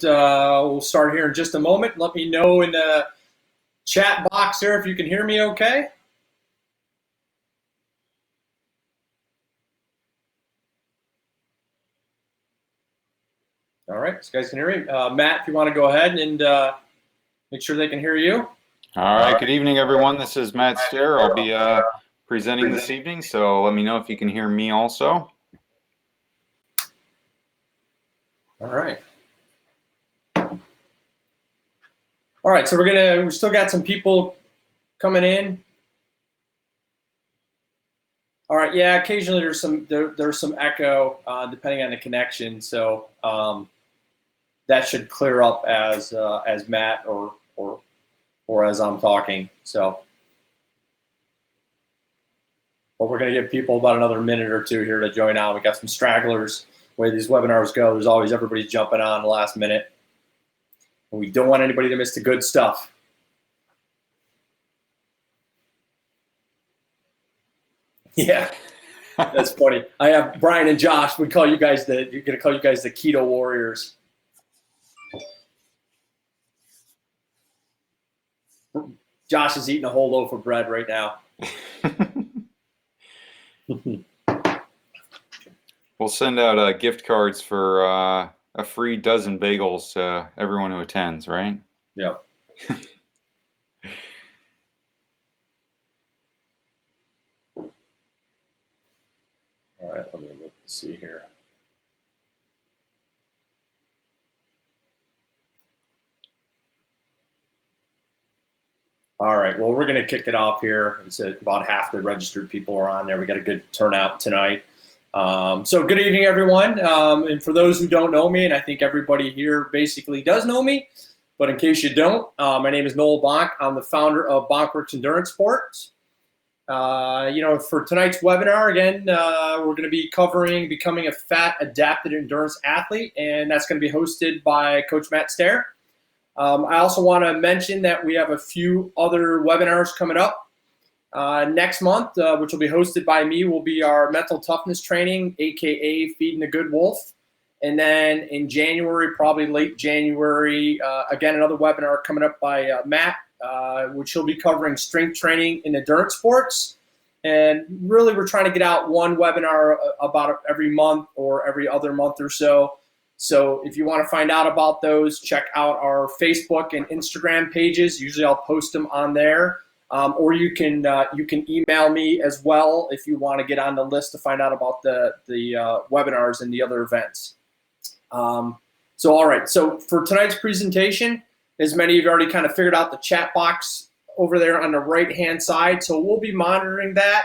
We'll start here in just a moment. Let me know in the chat box there if you can hear me okay. All right, so you guys can hear me. Matt, if you want to go ahead and make sure they can hear you. All right, good evening, everyone. This is Matt Stair. I'll be presenting this evening, so let me know if you can hear me also. All right. All right, so we still got some people coming in. All right, yeah, occasionally there's some echo depending on the connection, so that should clear up as Matt or as I'm talking. So, but we're going to give people about another minute or two here to join on. We got some stragglers. The way these webinars go, there's always everybody jumping on the last minute. And we don't want anybody to miss the good stuff. Yeah, that's funny. I have Brian and Josh. You're going to call you guys the Keto Warriors. Josh is eating a whole loaf of bread right now. We'll send out gift cards for a free dozen bagels to everyone who attends, right? Yep. All right, let me look to see here. All right, well, we're going to kick it off here. It's about half the registered people are on there. We got a good turnout tonight. So good evening, everyone. And for those who don't know me, and I think everybody here basically does know me, but in case you don't, my name is Noel Bonk. I'm the founder of Bonkworks Endurance Sports. For tonight's webinar, again, we're going to be covering becoming a fat adapted endurance athlete, and that's going to be hosted by Coach Matt Stair. I also want to mention that we have a few other webinars coming up. Next month, which will be hosted by me, will be our mental toughness training, aka Feeding the Good Wolf. And then in January, probably late January, again, another webinar coming up by Matt, which he'll be covering strength training in endurance sports. And really, we're trying to get out one webinar about every month or every other month or so. So if you want to find out about those, check out our Facebook and Instagram pages. Usually I'll post them on there. Or you can email me as well if you want to get on the list to find out about the webinars and the other events. All right. So for tonight's presentation, as many of you already kind of figured out, the chat box over there on the right-hand side. So we'll be monitoring that.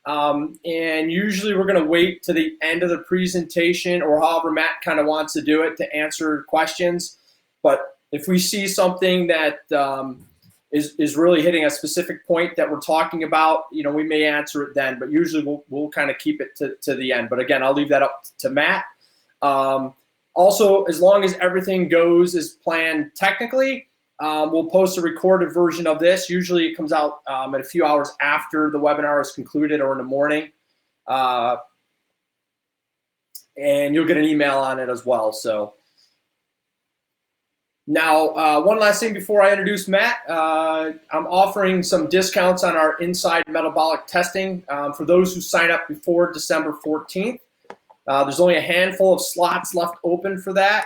And usually we're going to wait to the end of the presentation or however Matt kind of wants to do it to answer questions. But if we see something that is really hitting a specific point that we're talking about, we may answer it then. But usually we'll kind of keep it to the end. But again, I'll leave that up to Matt. Also, as long as everything goes as planned technically, we'll post a recorded version of this. Usually it comes out at a few hours after the webinar is concluded or in the morning. And you'll get an email on it as well. So now, one last thing before I introduce Matt. I'm offering some discounts on our Inside Metabolic Testing for those who sign up before December 14th. There's only a handful of slots left open for that.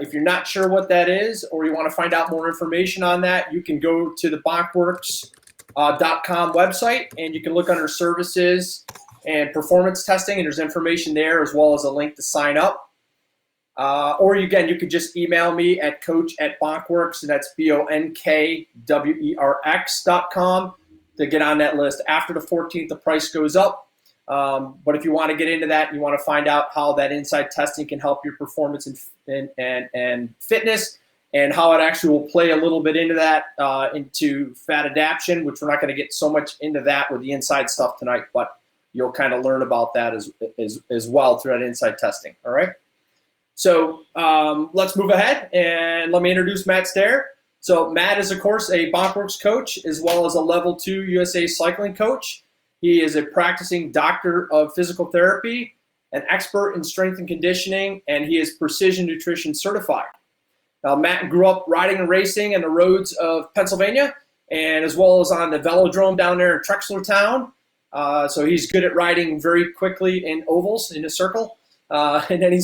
If you're not sure what that is or you want to find out more information on that, you can go to the bonkworks.com website and you can look under services and performance testing, and there's information there as well as a link to sign up. Or again, you could just email me at coach@bonkworks, and that's BONKWERX.com to get on that list. After the 14th, the price goes up. But if you want to get into that, you want to find out how that inside testing can help your performance and fitness, and how it actually will play a little bit into that, into fat adaptation, which we're not going to get so much into that with the inside stuff tonight, but you'll kind of learn about that as well through that inside testing. All right. So let's move ahead and let me introduce Matt Stair. So Matt is, of course, a Bonkworks coach as well as a Level 2 USA cycling coach. He is a practicing doctor of physical therapy, an expert in strength and conditioning, and he is precision nutrition certified. Matt grew up riding and racing in the roads of Pennsylvania, and as well as on the velodrome down there in Trexlertown. So he's good at riding very quickly in ovals in a circle. And then he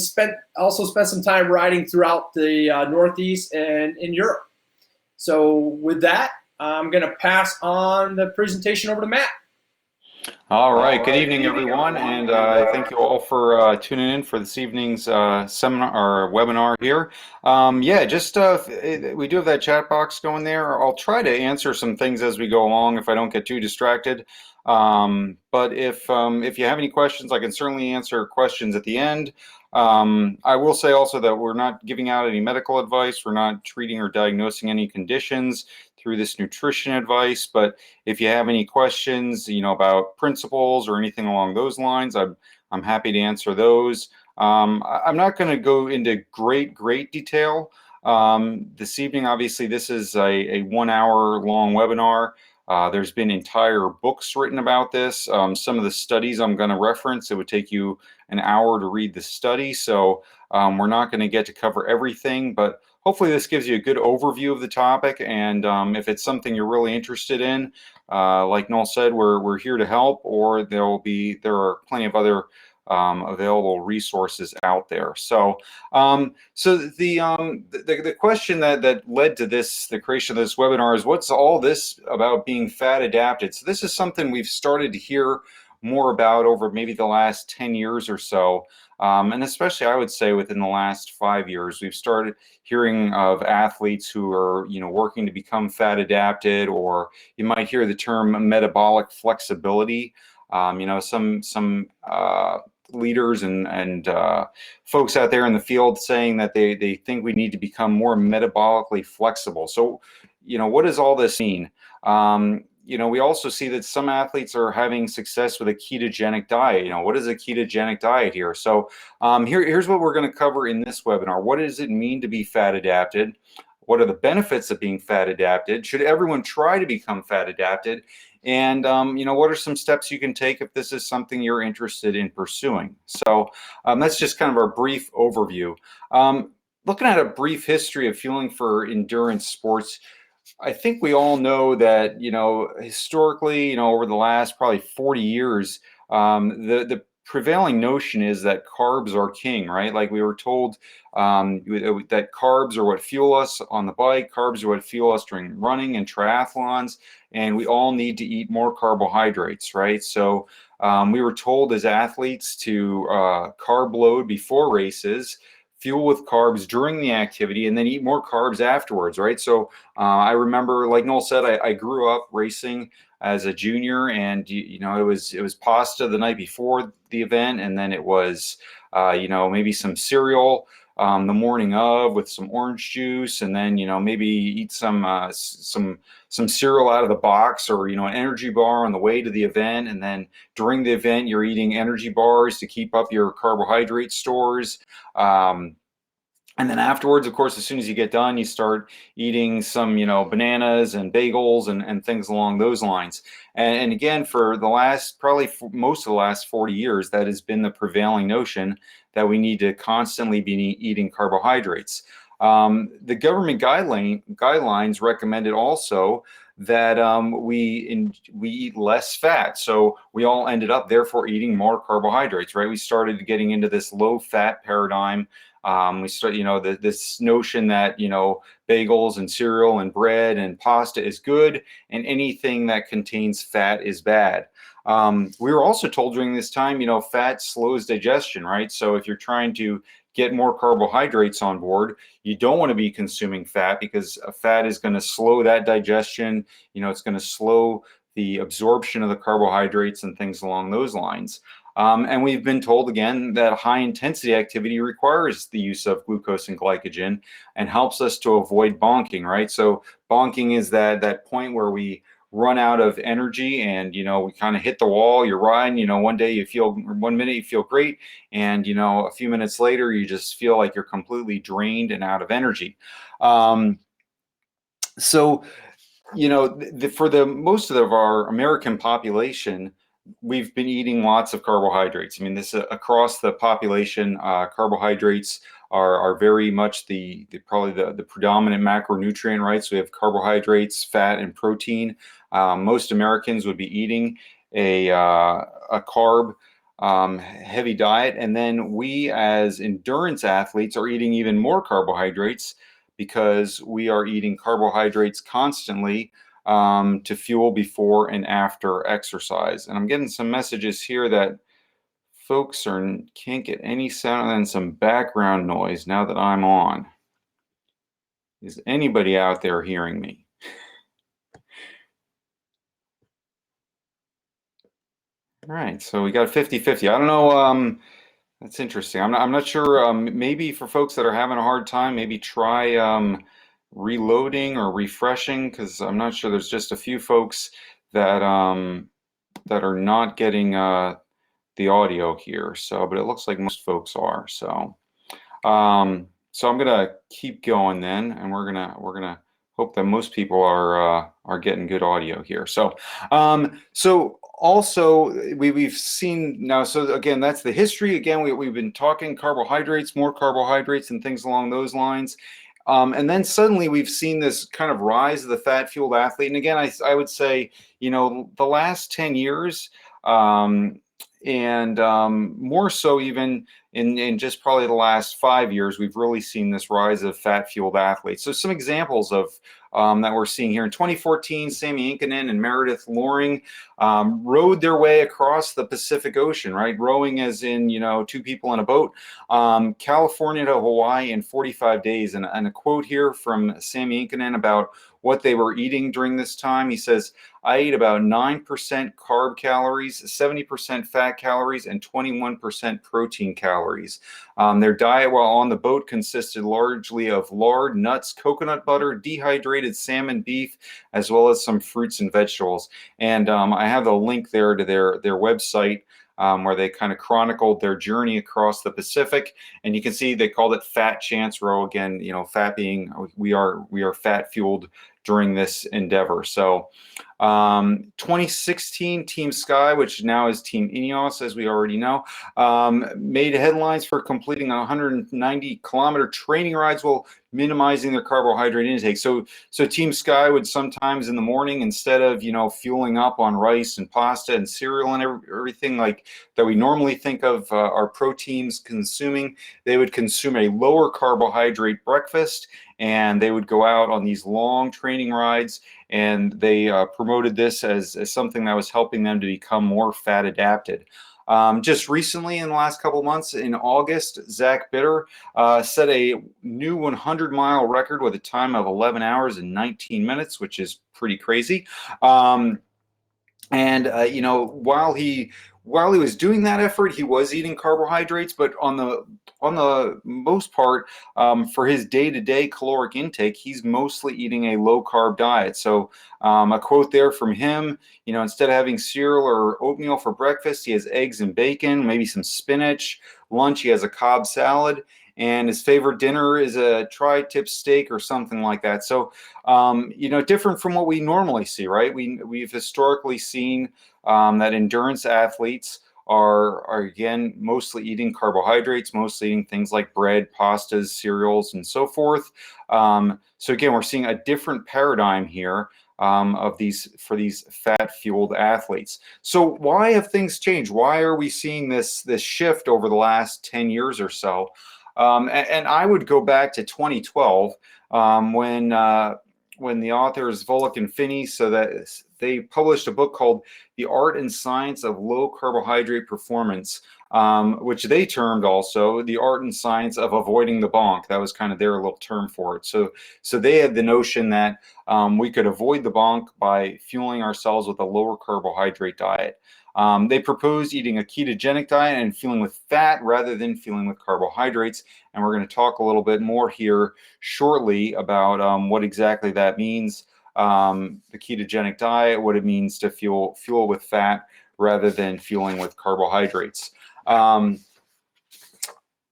also spent some time riding throughout the Northeast and in Europe. So with that, I'm going to pass on the presentation over to Matt. All right. Good evening, everyone, and thank you all for tuning in for this evening's seminar or webinar here. We do have that chat box going there. I'll try to answer some things as we go along if I don't get too distracted. But if you have any questions, I can certainly answer questions at the end. I will say also that we're not giving out any medical advice. We're not treating or diagnosing any conditions through this nutrition advice. But if you have any questions, about principles or anything along those lines, I'm happy to answer those. I'm not going to go into great detail this evening. Obviously, this is a 1 hour long webinar. There's been entire books written about this. Some of the studies I'm going to reference, it would take you an hour to read the study. So we're not going to get to cover everything, but hopefully this gives you a good overview of the topic. And if it's something you're really interested in, like Noel said, we're here to help, or there are plenty of other available resources out there. So the question that led to the creation of this webinar is, what's all this about being fat adapted? So this is something we've started to hear more about over maybe the last 10 years or so. And especially, I would say, within the last 5 years, we've started hearing of athletes who are, working to become fat adapted, or you might hear the term metabolic flexibility. Some leaders and folks out there in the field saying that they think we need to become more metabolically flexible. So, what does all this mean? We also see that some athletes are having success with a ketogenic diet. What is a ketogenic diet here? So here's what we're going to cover in this webinar. What does it mean to be fat adapted? What are the benefits of being fat adapted? Should everyone try to become fat adapted? And what are some steps you can take if this is something you're interested in pursuing? So that's just kind of our brief overview. Looking at a brief history of fueling for endurance sports, I think we all know that, historically, over the last probably 40 years, the prevailing notion is that carbs are king, right? Like we were told that carbs are what fuel us on the bike, carbs are what fuel us during running and triathlons, and we all need to eat more carbohydrates, right? So we were told as athletes to carb load before races, fuel with carbs during the activity, and then eat more carbs afterwards, right? So I remember, like Noel said, I grew up racing as a junior, and it was pasta the night before the event, and then it was maybe some cereal the morning of with some orange juice, and then maybe eat some cereal out of the box, or an energy bar on the way to the event, and then during the event you're eating energy bars to keep up your carbohydrate stores. And then afterwards, of course, as soon as you get done, you start eating some, bananas and bagels and things along those lines. And again, for the last, most of the last 40 years, that has been the prevailing notion that we need to constantly be eating carbohydrates. The government guidelines recommended also that we eat less fat. So we all ended up, therefore, eating more carbohydrates, right? We started getting into this low-fat paradigm. We start, this notion that, bagels and cereal and bread and pasta is good, and anything that contains fat is bad. We were also told during this time, fat slows digestion, right? So if you're trying to get more carbohydrates on board, you don't want to be consuming fat, because fat is going to slow that digestion. It's going to slow the absorption of the carbohydrates and things along those lines. And we've been told again that high intensity activity requires the use of glucose and glycogen and helps us to avoid bonking, right? So bonking is that point where we run out of energy and, we kind of hit the wall. You're riding, one minute you feel great, and, a few minutes later, you just feel like you're completely drained and out of energy. For the most of our American population, we've been eating lots of carbohydrates. I mean, this across the population, carbohydrates are very much probably the predominant macronutrient, right? So we have carbohydrates, fat, and protein. Most Americans would be eating a carb heavy diet, and then we as endurance athletes are eating even more carbohydrates because we are eating carbohydrates constantly to fuel before and after exercise. And I'm getting some messages here that folks can't get any sound and some background noise now that I'm on. Is anybody out there hearing me? All right, so we got 50-50. I don't know. That's interesting. I'm not sure. Maybe for folks that are having a hard time, maybe try reloading or refreshing, because I'm not sure. There's just a few folks that that are not getting the audio here. So, but it looks like most folks are. So, so I'm gonna keep going then, and we're gonna hope that most people are getting good audio here. So, so also we've seen now. So again, that's the history. Again, we've been talking carbohydrates, more carbohydrates, and things along those lines. And then suddenly we've seen this kind of rise of the fat-fueled athlete. And again, I would say, you know, the last 10 years, and more so even in just probably the last 5 years, we've really seen this rise of fat-fueled athletes. So some examples of that we're seeing here. In 2014, Sami Inkinen and Meredith Loring rowed their way across the Pacific Ocean, right? Rowing as in, you know, two people in a boat, California to Hawaii in 45 days. And a quote here from Sami Inkinen about what they were eating during this time. He says, "I ate about 9% carb calories, 70% fat calories, and 21% protein calories. Their diet while on the boat consisted largely of lard, nuts, coconut butter, dehydrated salmon, beef, as well as some fruits and vegetables." And I have a link there to their website where they kind of chronicled their journey across the Pacific. And you can see they called it Fat Chance Row. Again, you know, fat being we are fat fueled during this endeavor. So 2016 Team Sky, which now is Team Ineos, as we already know, made headlines for completing 190-kilometer training rides while minimizing their carbohydrate intake. So Team Sky would sometimes in the morning, instead of, you know, fueling up on rice and pasta and cereal and everything like that we normally think of our proteins consuming, they would consume a lower carbohydrate breakfast, and they would go out on these long training rides, and they promoted this as something that was helping them to become more fat adapted. Just recently, in the last couple of months, in August, Zach Bitter set a new 100-mile record with a time of 11 hours and 19 minutes, which is pretty crazy. You know, while he was doing that effort, he was eating carbohydrates, but on the most part, for his day-to-day caloric intake, he's mostly eating a low-carb diet. So a quote there from him, you know, instead of having cereal or oatmeal for breakfast, he has eggs and bacon, maybe some spinach. Lunch, he has a Cobb salad. And his favorite dinner is a tri-tip steak or something like that. So, you know, different from what we normally see, right? We've historically seen that endurance athletes are again mostly eating carbohydrates, mostly eating things like bread, pastas, cereals, and so forth. So again, we're seeing a different paradigm here for these fat-fueled athletes. So why have things changed? Why are we seeing this shift over the last 10 years or so? And I would go back to 2012 when the authors Volek and Finney, so that they published a book called The Art and Science of Low Carbohydrate Performance, which they termed also The Art and Science of Avoiding the Bonk. That was kind of their little term for it. So they had the notion that we could avoid the bonk by fueling ourselves with a lower carbohydrate diet. They proposed eating a ketogenic diet and fueling with fat rather than fueling with carbohydrates. And we're going to talk a little bit more here shortly about what exactly that means, the ketogenic diet, what it means to fuel with fat rather than fueling with carbohydrates.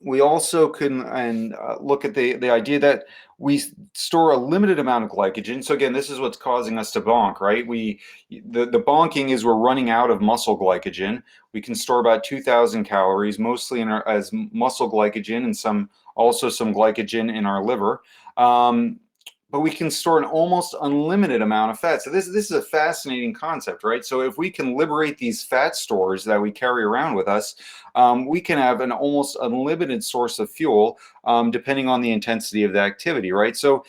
We also can look at the idea that we store a limited amount of glycogen. So again, this is what's causing us to bonk, right? The bonking is we're running out of muscle glycogen. We can store about 2,000 calories, mostly as muscle glycogen, and also some glycogen in our liver. But we can store an almost unlimited amount of fat. So this is a fascinating concept, right? So if we can liberate these fat stores that we carry around with us, we can have an almost unlimited source of fuel, depending on the intensity of the activity, right? So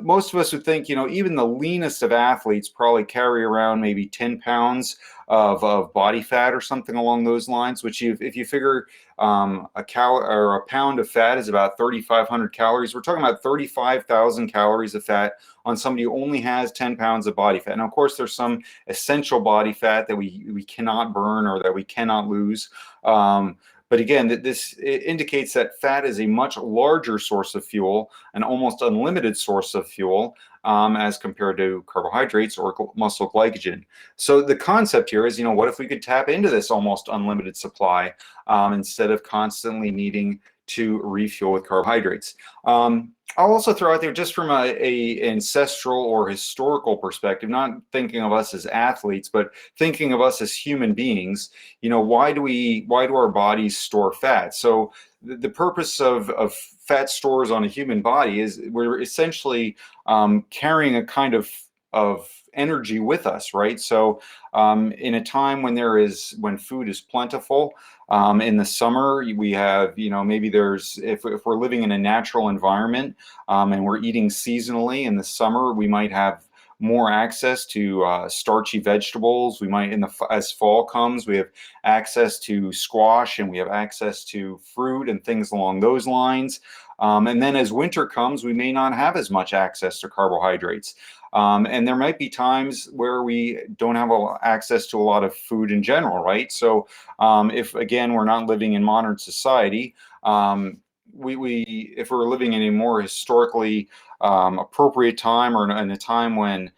most of us would think, even the leanest of athletes probably carry around maybe 10 pounds of body fat or something along those lines, which if you figure a pound of fat is about 3,500 calories, we're talking about 35,000 calories of fat on somebody who only has 10 pounds of body fat. Now, of course, there's some essential body fat that we cannot burn or that we cannot lose. But again, this indicates that fat is a much larger source of fuel, an almost unlimited source of fuel, as compared to carbohydrates or muscle glycogen. So the concept here is, what if we could tap into this almost unlimited supply, instead of constantly needing to refuel with carbohydrates? I'll also throw out there, just from a ancestral or historical perspective, not thinking of us as athletes, but thinking of us as human beings. Why do our bodies store fat? So the purpose of fat stores on a human body is we're essentially carrying a kind of energy with us, right? So in a time when food is plentiful, in the summer we have, maybe if we're living in a natural environment, and we're eating seasonally, in the summer we might have more access to starchy vegetables. We might, as fall comes, we have access to squash, and we have access to fruit and things along those lines. And then as winter comes, we may not have as much access to carbohydrates. And there might be times where we don't have access to a lot of food in general, right? So if, again, we're not living in modern society, if we're living in a more historically appropriate time, or in a time when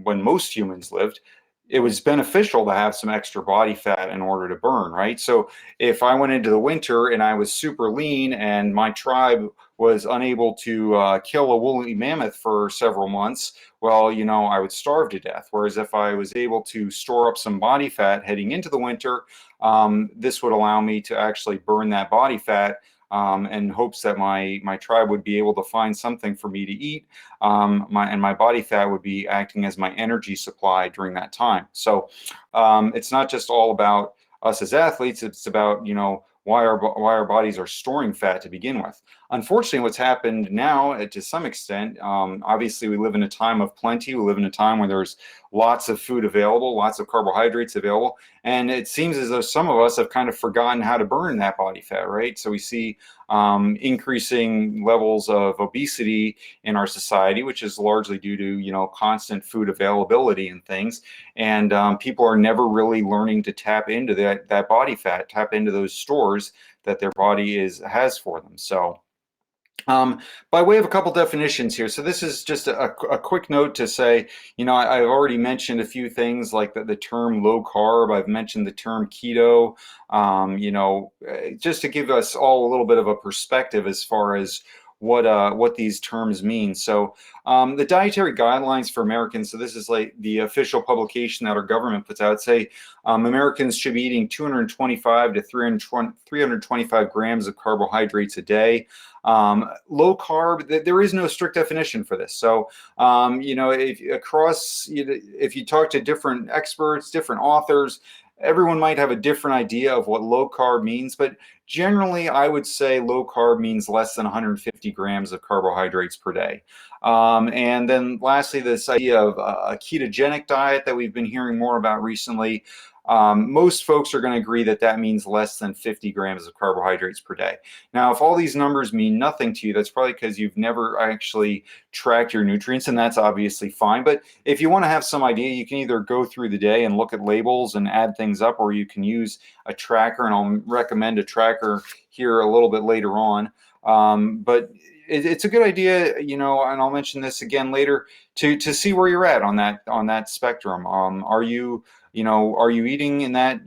most humans lived, it was beneficial to have some extra body fat in order to burn, right? So if I went into the winter and I was super lean and my tribe was unable to kill a woolly mammoth for several months, well, I would starve to death. Whereas if I was able to store up some body fat heading into the winter, this would allow me to actually burn that body fat, in hopes that my tribe would be able to find something for me to eat, and my body fat would be acting as my energy supply during that time. So it's not just all about us as athletes; it's about why our bodies are storing fat to begin with. Unfortunately, what's happened now, to some extent, obviously we live in a time of plenty. We live in a time where there's lots of food available, lots of carbohydrates available, and it seems as though some of us have kind of forgotten how to burn that body fat, right? So we see increasing levels of obesity in our society, which is largely due to constant food availability and things, and people are never really learning to tap into that body fat, tap into those stores that their body has for them. So by way of a couple definitions here, so this is just a quick note to say, I've already mentioned a few things like the term low carb. I've mentioned the term keto, just to give us all a little bit of a perspective as far as what these terms mean. So the dietary guidelines for Americans, so this is like the official publication that our government puts out, say Americans should be eating 225 to 325 grams of carbohydrates a day. Low carb, there is no strict definition for this. So, if you talk to different experts, different authors, everyone might have a different idea of what low carb means, but generally I would say low carb means less than 150 grams of carbohydrates per day. And then lastly, this idea of a ketogenic diet that we've been hearing more about recently. Most folks are going to agree that means less than 50 grams of carbohydrates per day. Now, if all these numbers mean nothing to you, that's probably because you've never actually tracked your nutrients, and that's obviously fine. But if you want to have some idea, you can either go through the day and look at labels and add things up, or you can use a tracker, and I'll recommend a tracker here a little bit later on. But it's a good idea, and I'll mention this again later, to see where you're at on that spectrum. Are you are you eating in that,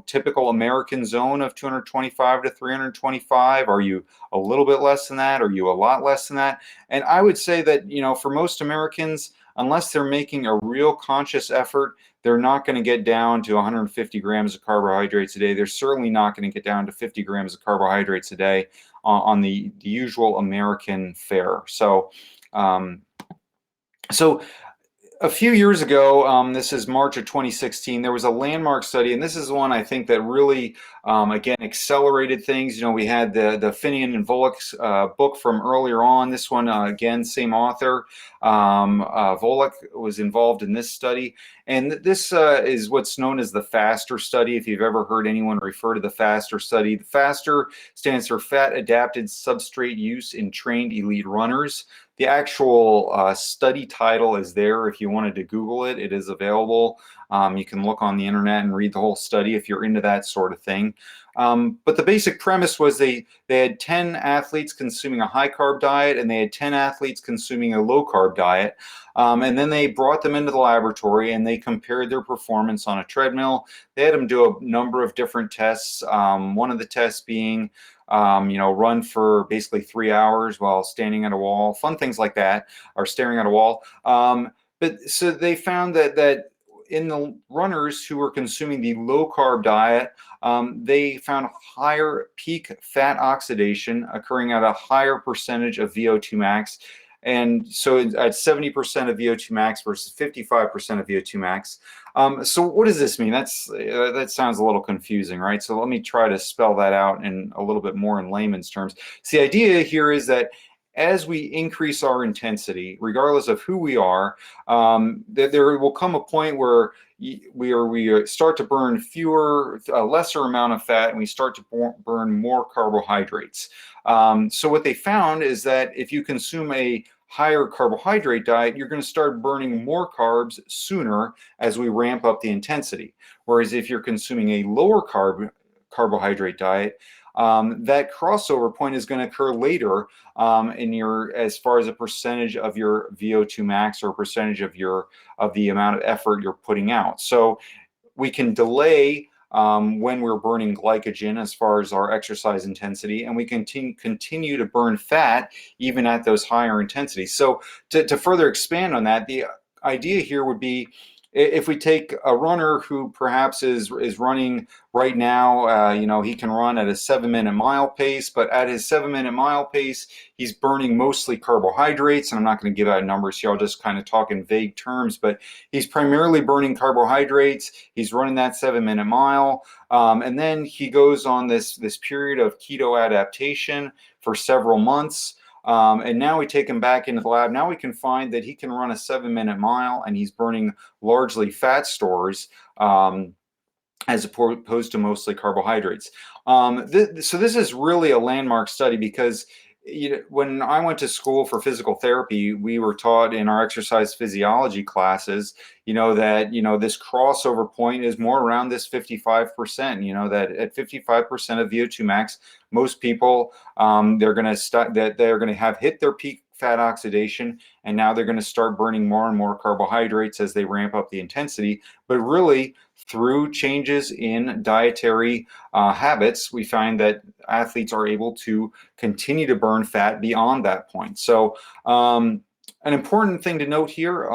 typical American zone of 225 to 325? Are you a little bit less than that? Are you a lot less than that? And I would say that, for most Americans, unless they're making a real conscious effort, they're not going to get down to 150 grams of carbohydrates a day. They're certainly not going to get down to 50 grams of carbohydrates a day on the usual American fare. Um, so a few years ago, this is March of 2016, there was a landmark study, and this is one I think that really, again, accelerated things. We had the Finian and Volek's book from earlier on. This one, again, same author. Volek was involved in this study, and this is what's known as the FASTER study. If you've ever heard anyone refer to the FASTER study, the FASTER stands for Fat Adapted Substrate Use in Trained Elite Runners. The actual study title is there. If you wanted to Google it, it is available. You can look on the internet and read the whole study if you're into that sort of thing. But the basic premise was they had 10 athletes consuming a high carb diet, and they had 10 athletes consuming a low carb diet. And then they brought them into the laboratory and they compared their performance on a treadmill. They had them do a number of different tests. One of the tests being run for basically 3 hours while standing at a wall, fun things like that, or staring at a wall. But so they found that in the runners who were consuming the low carb diet, they found higher peak fat oxidation occurring at a higher percentage of VO2 max. And so at 70% of VO2 max versus 55% of VO2 max. So what does this mean? That sounds a little confusing, right? So let me try to spell that out in a little bit more in layman's terms. So the idea here is that as we increase our intensity, regardless of who we are, there will come a point where we start to burn a lesser amount of fat, and we start to burn more carbohydrates. So what they found is that if you consume a higher carbohydrate diet, you're going to start burning more carbs sooner as we ramp up the intensity. Whereas if you're consuming a lower carbohydrate diet, that crossover point is going to occur later as far as a percentage of your VO2 max, or a percentage of the amount of effort you're putting out. So we can delay when we're burning glycogen as far as our exercise intensity, and we continue to burn fat even at those higher intensities. So to further expand on that, the idea here would be, if we take a runner who perhaps is running right now, he can run at a 7-minute mile pace, but at his 7-minute mile pace, he's burning mostly carbohydrates. And I'm not going to give out numbers here. I'll just kind of talk in vague terms, but he's primarily burning carbohydrates. He's running that 7-minute mile. And then he goes on this period of keto adaptation for several months. And now we take him back into the lab. Now we can find that he can run a 7-minute mile, and he's burning largely fat stores as opposed to mostly carbohydrates. So this is really a landmark study, because when I went to school for physical therapy, we were taught in our exercise physiology classes, that, this crossover point is more around this 55%, that at 55% of VO2 max, most people, they're going to have hit their peak fat oxidation, and now they're going to start burning more and more carbohydrates as they ramp up the intensity. But really, through changes in dietary habits, we find that athletes are able to continue to burn fat beyond that point. So an important thing to note here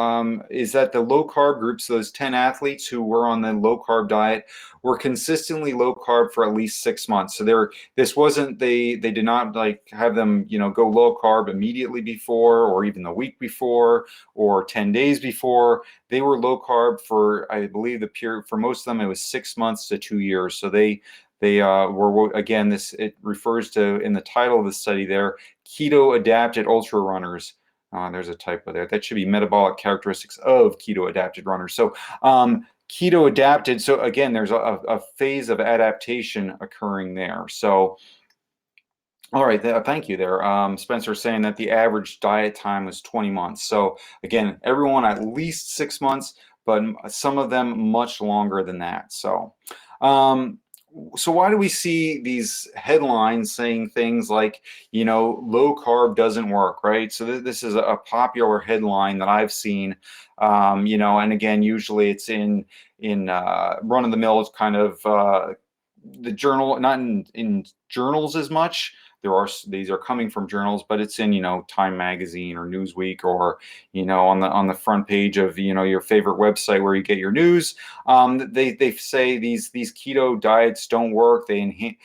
is that the low carb groups, those 10 athletes who were on the low carb diet, were consistently low carb for at least 6 months. So this wasn't, they did not have them, go low carb immediately before, or even the week before, or 10 days before. They were low carb for, I believe, the period, for most of them, it was 6 months to 2 years. So they were, again, it refers to, in the title of the study there, keto adapted ultra runners. There's a typo there. That should be metabolic characteristics of keto adapted runners. So keto adapted. So again, there's a phase of adaptation occurring there. So, all right, thank you there. Spencer saying that the average diet time was 20 months. So again, everyone at least 6 months, but some of them much longer than that. So so why do we see these headlines saying things like, low carb doesn't work, right? So this is a popular headline that I've seen, and again, usually it's in run-of-the-mill kind of the journal, not in journals as much. These are coming from journals, but it's in Time Magazine or Newsweek, or on the front page of your favorite website where you get your news. They say these keto diets don't work. They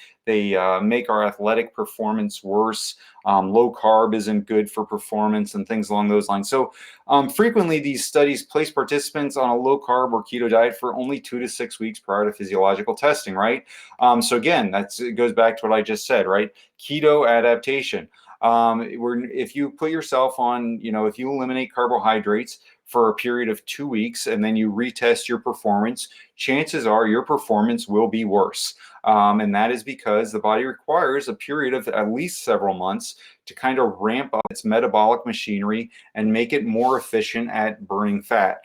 make our athletic performance worse. Low carb isn't good for performance and things along those lines. So frequently these studies place participants on a low carb or keto diet for only 2 to 6 weeks prior to physiological testing, right? So again, it goes back to what I just said, right? Keto adaptation. If you put yourself on, if you eliminate carbohydrates for a period of 2 weeks and then you retest your performance, chances are your performance will be worse. And that is because the body requires a period of at least several months to kind of ramp up its metabolic machinery and make it more efficient at burning fat.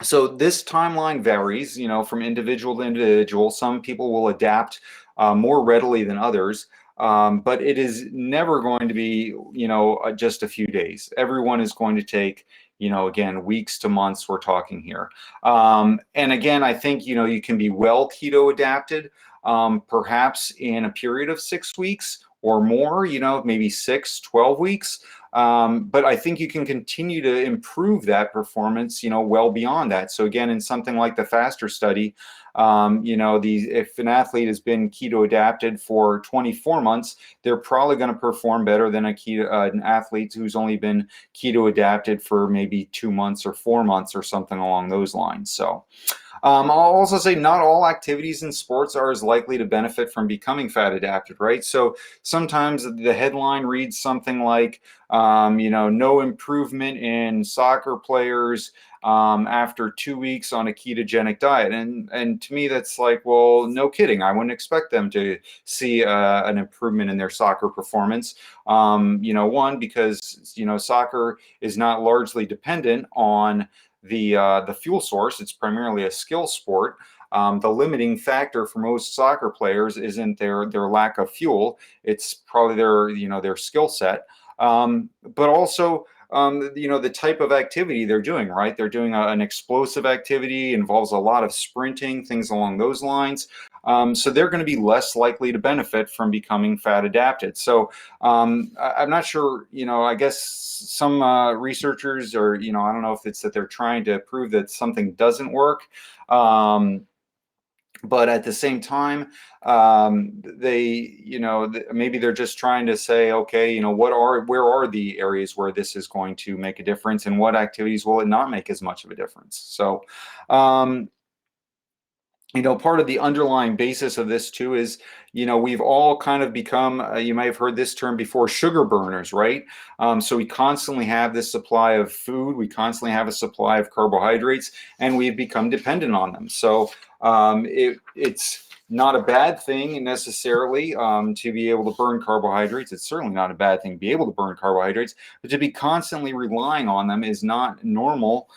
So this timeline varies, from individual to individual. Some people will adapt more readily than others. But it is never going to be, just a few days. Everyone is going to take, again, weeks to months we're talking here. And again, I think, you can be well keto adapted, perhaps in a period of 6 weeks or more, maybe 12 weeks. But I think you can continue to improve that performance, well beyond that. So again, in something like the FASTER study, if an athlete has been keto adapted for 24 months, they're probably going to perform better than an athlete who's only been keto adapted for maybe 2 months or 4 months or something along those lines. So I'll also say not all activities in sports are as likely to benefit from becoming fat adapted, right? So sometimes the headline reads something like, no improvement in soccer players after 2 weeks on a ketogenic diet. And to me, that's like, well, no kidding. I wouldn't expect them to see an improvement in their soccer performance. One, because, soccer is not largely dependent on the fuel source. It's primarily a skill sport. The limiting factor for most soccer players isn't their lack of fuel. It's probably their skill set. But also, the type of activity they're doing, right? They're doing an explosive activity, involves a lot of sprinting, things along those lines. So they're going to be less likely to benefit from becoming fat adapted. So I'm not sure, I guess some researchers are, I don't know if it's that they're trying to prove that something doesn't work. But at the same time, maybe they're just trying to say, okay, where are the areas where this is going to make a difference, and what activities will it not make as much of a difference? So, part of the underlying basis of this too is, we've all kind of become, you may have heard this term before, sugar burners, right? So we constantly have this supply of food, we constantly have a supply of carbohydrates, and we've become dependent on them. So it's not a bad thing necessarily to be able to burn carbohydrates. It's certainly not a bad thing to be able to burn carbohydrates, but to be constantly relying on them is not normal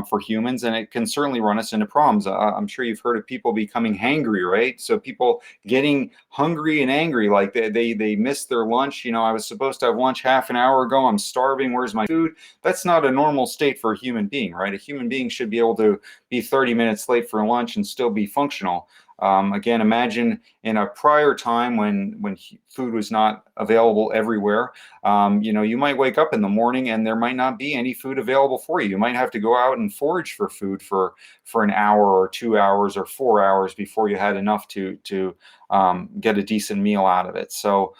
for humans, and it can certainly run us into problems. I'm sure you've heard of people becoming hangry, right? So people getting hungry and angry, like they missed their lunch. I was supposed to have lunch half an hour ago. I'm starving. Where's my food? That's not a normal state for a human being, right? A human being should be able to be 30 minutes late for lunch and still be functional. Again, imagine in a prior time when food was not available everywhere. You might wake up in the morning and there might not be any food available for you. You might have to go out and forage for food for an hour or 2 hours or 4 hours before you had enough to get a decent meal out of it. So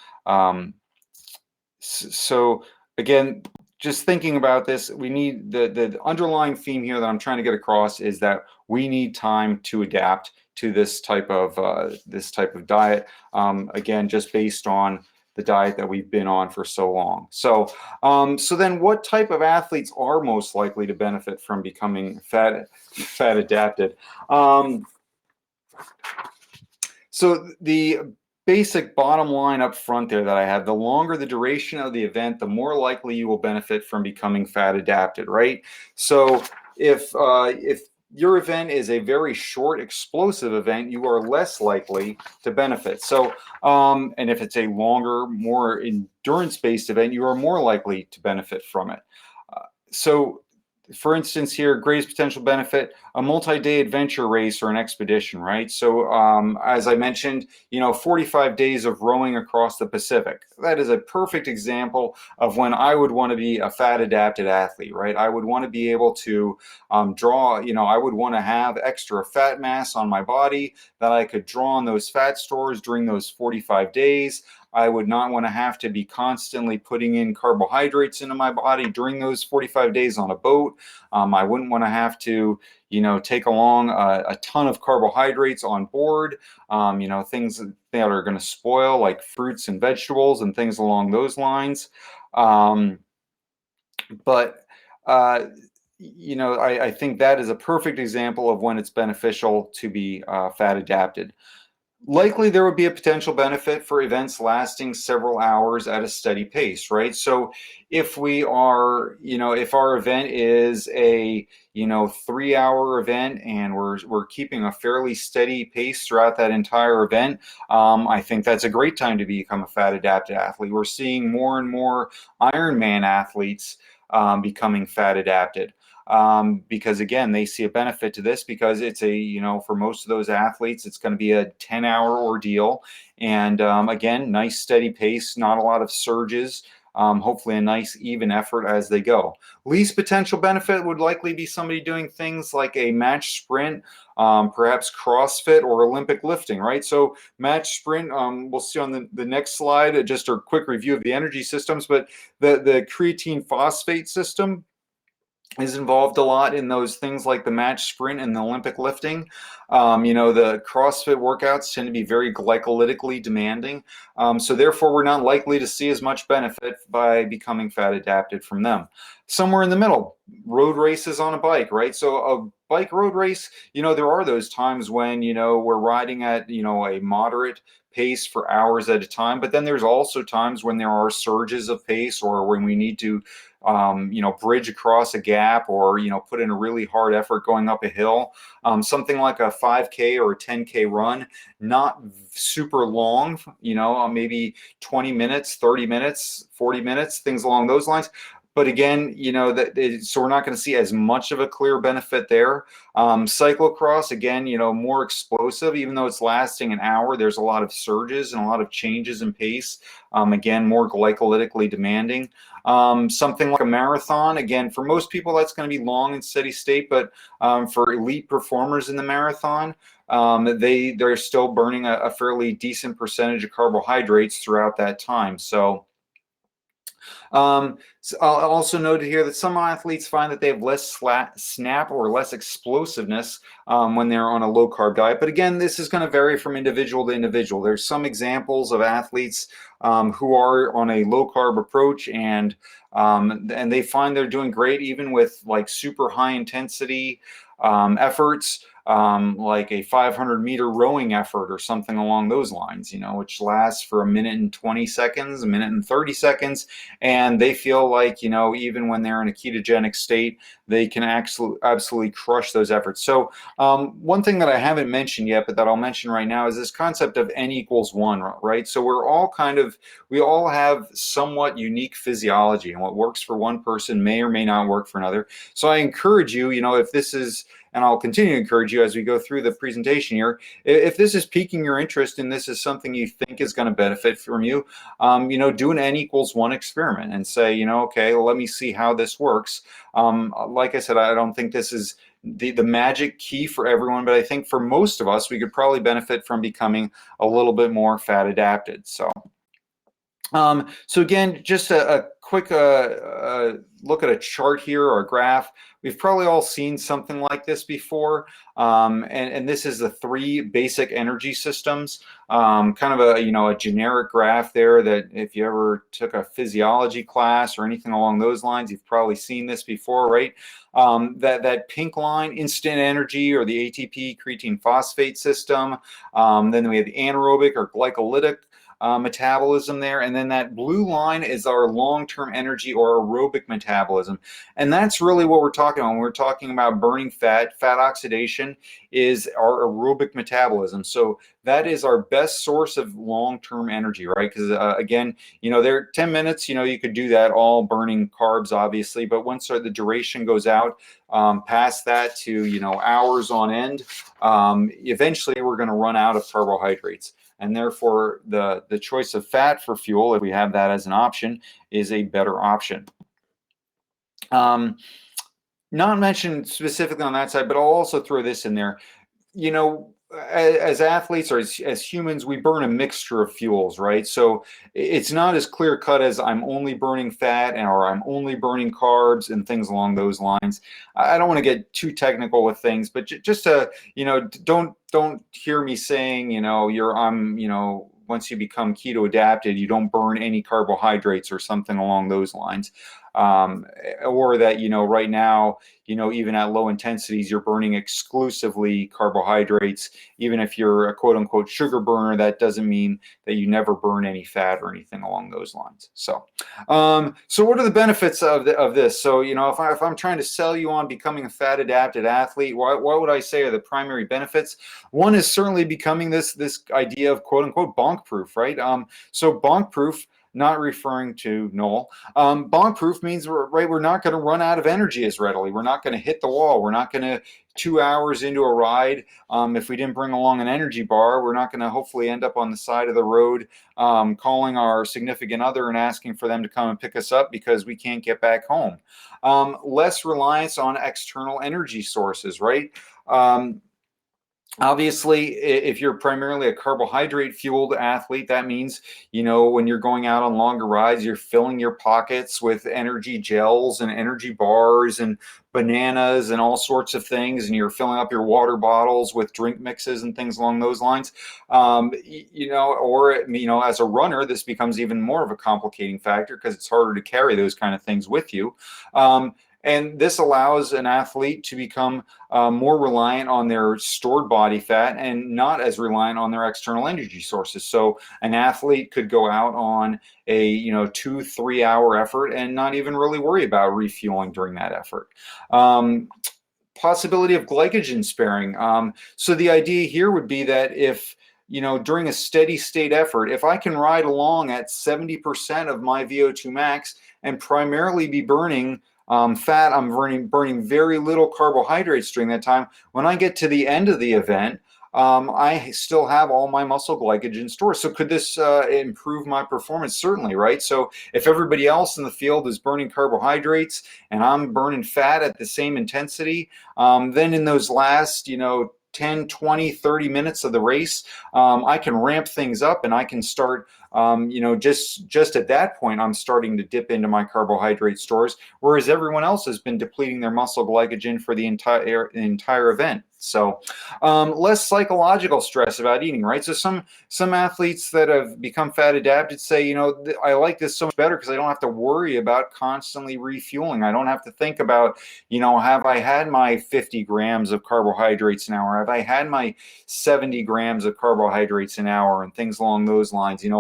again, just thinking about this, we need the underlying theme here that I'm trying to get across is that we need time to adapt to this type of diet. Again, just based on the diet that we've been on for so long. So then what type of athletes are most likely to benefit from becoming fat adapted? So the basic bottom line up front there that I have, the longer the duration of the event, the more likely you will benefit from becoming fat adapted, right? So if your event is a very short, explosive event, you are less likely to benefit. So, and if it's a longer, more endurance-based event, you are more likely to benefit from it. So, for instance, here, greatest potential benefit, a multi-day adventure race or an expedition, right? So, as I mentioned, 45 days of rowing across the Pacific. That is a perfect example of when I would want to be a fat adapted athlete, right? I would want to be able to I would want to have extra fat mass on my body that I could draw on those fat stores during those 45 days. I would not want to have to be constantly putting in carbohydrates into my body during those 45 days on a boat. I wouldn't want to have to, take along a ton of carbohydrates on board, things that are going to spoil, like fruits and vegetables and things along those lines. But I think that is a perfect example of when it's beneficial to be fat adapted. Likely there would be a potential benefit for events lasting several hours at a steady pace, right? So if we are, if our event is a, 3-hour event and we're keeping a fairly steady pace throughout that entire event, I think that's a great time to become a fat adapted athlete. We're seeing more and more Ironman athletes becoming fat adapted. Because again, they see a benefit to this because it's for most of those athletes, it's going to be a 10-hour ordeal. And again, nice steady pace, not a lot of surges, hopefully a nice even effort as they go. Least potential benefit would likely be somebody doing things like a match sprint, perhaps CrossFit or Olympic lifting, right? So match sprint, we'll see on the next slide, just a quick review of the energy systems, but the creatine phosphate system is involved a lot in those things like the match sprint and the Olympic lifting. The CrossFit workouts tend to be very glycolytically demanding. So therefore, we're not likely to see as much benefit by becoming fat adapted from them. Somewhere in the middle, road races on a bike, right? So a bike road race, there are those times when, we're riding at, a moderate pace for hours at a time, but then there's also times when there are surges of pace or when we need to bridge across a gap or, put in a really hard effort going up a hill. Something like a 5K or a 10K run, not super long, maybe 20 minutes, 30 minutes, 40 minutes, things along those lines. But again, so we're not going to see as much of a clear benefit there. Cyclocross, again, more explosive, even though it's lasting an hour, there's a lot of surges and a lot of changes in pace. Again, more glycolytically demanding. Something like a marathon, again, for most people, that's going to be long and steady state, but for elite performers in the marathon, they're still burning a fairly decent percentage of carbohydrates throughout that time. So I'll also note here that some athletes find that they have less snap or less explosiveness when they're on a low carb diet. But again, this is going to vary from individual to individual. There's some examples of athletes who are on a low carb approach and they find they're doing great even with like super high intensity efforts. Like a 500-meter rowing effort or something along those lines, which lasts for 1:20 seconds, 1:30 seconds. And they feel like, even when they're in a ketogenic state, they can absolutely crush those efforts. So one thing that I haven't mentioned yet, but that I'll mention right now is this concept of N equals 1, right? So we all have somewhat unique physiology, and what works for one person may or may not work for another. So I encourage you, if this is, and I'll continue to encourage you as we go through the presentation here, if this is piquing your interest and this is something you think is going to benefit from you, do an N equals 1 experiment and say, okay, well, let me see how this works. Like I said, I don't think this is the magic key for everyone, but I think for most of us, we could probably benefit from becoming a little bit more fat adapted. So again, just a quick look at a chart here or a graph. We've probably all seen something like this before, and this is the 3 basic energy systems. Kind of a generic graph there that if you ever took a physiology class or anything along those lines, you've probably seen this before, right? That pink line, instant energy or the ATP creatine phosphate system. Then we have the anaerobic or glycolytic metabolism there. And then that blue line is our long-term energy or aerobic metabolism. And that's really what we're talking about when we're talking about burning fat. Fat oxidation is our aerobic metabolism. So that is our best source of long-term energy, right? Because again, there 10 minutes, you could do that all burning carbs, obviously, but once the duration goes out past that to, hours on end, eventually we're going to run out of carbohydrates. And therefore, the choice of fat for fuel, if we have that as an option, is a better option. Not mentioned specifically on that side, but I'll also throw this in there. As athletes or as humans, we burn a mixture of fuels, right? So it's not as clear cut as I'm only burning fat or I'm only burning carbs and things along those lines. I don't want to get too technical with things, but just to, don't hear me saying, once you become keto adapted, you don't burn any carbohydrates or something along those lines. Or that, right now, even at low intensities, you're burning exclusively carbohydrates. Even if you're a quote unquote sugar burner, that doesn't mean that you never burn any fat or anything along those lines. So what are the benefits of this? So, if I'm trying to sell you on becoming a fat adapted athlete, what would I say are the primary benefits? One is certainly becoming this idea of quote unquote bonk proof, right? So bonk proof, not referring to Noel. Bonk proof means we're not going to run out of energy as readily. We're not going to hit the wall. We're not going to 2 hours into a ride. If we didn't bring along an energy bar, we're not going to hopefully end up on the side of the road calling our significant other and asking for them to come and pick us up because we can't get back home. Less reliance on external energy sources, right? Obviously, if you're primarily a carbohydrate fueled athlete, that means, when you're going out on longer rides, you're filling your pockets with energy gels and energy bars and bananas and all sorts of things. And you're filling up your water bottles with drink mixes and things along those lines. As a runner, this becomes even more of a complicating factor because it's harder to carry those kind of things with you. And this allows an athlete to become more reliant on their stored body fat and not as reliant on their external energy sources. So an athlete could go out on a 2-3 hour effort and not even really worry about refueling during that effort. Possibility of glycogen sparing. So the idea here would be that if during a steady state effort, if I can ride along at 70% of my VO2 max and primarily be burning fat, I'm burning very little carbohydrates during that time. When I get to the end of the event, I still have all my muscle glycogen stored. So could this improve my performance? Certainly, right? So if everybody else in the field is burning carbohydrates and I'm burning fat at the same intensity, then in those last, 10, 20, 30 minutes of the race, I can ramp things up and I can start, just at that point, I'm starting to dip into my carbohydrate stores, whereas everyone else has been depleting their muscle glycogen for the entire event. So less psychological stress about eating, right? So some athletes that have become fat adapted say, I like this so much better because I don't have to worry about constantly refueling. I don't have to think about, have I had my 50 grams of carbohydrates an hour? Have I had my 70 grams of carbohydrates an hour and things along those lines, and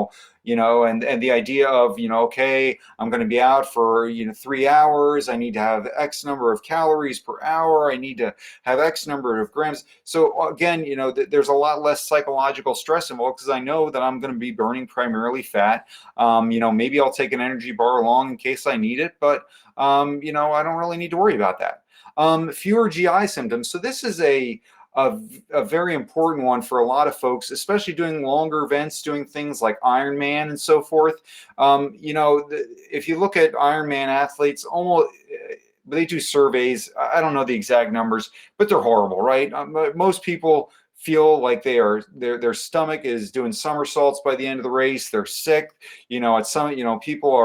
the idea of, okay, I'm going to be out for, 3 hours. I need to have X number of calories per hour. I need to have X number of grams. So again, there's a lot less psychological stress involved because I know that I'm going to be burning primarily fat. Maybe I'll take an energy bar along in case I need it, but, I don't really need to worry about that. Fewer GI symptoms. So this is a very important one for a lot of folks, especially doing longer events, doing things like Ironman and so forth. If you look at Ironman athletes, almost they do surveys. I don't know the exact numbers, but they're horrible, right? Most people feel like their stomach is doing somersaults by the end of the race. They're sick. People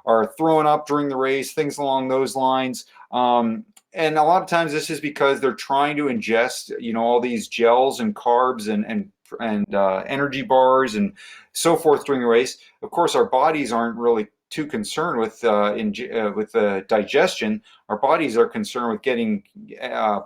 are throwing up during the race, things along those lines. And a lot of times this is because they're trying to ingest, all these gels and carbs and energy bars and so forth during the race. Of course, our bodies aren't really too concerned with digestion. Our bodies are concerned with getting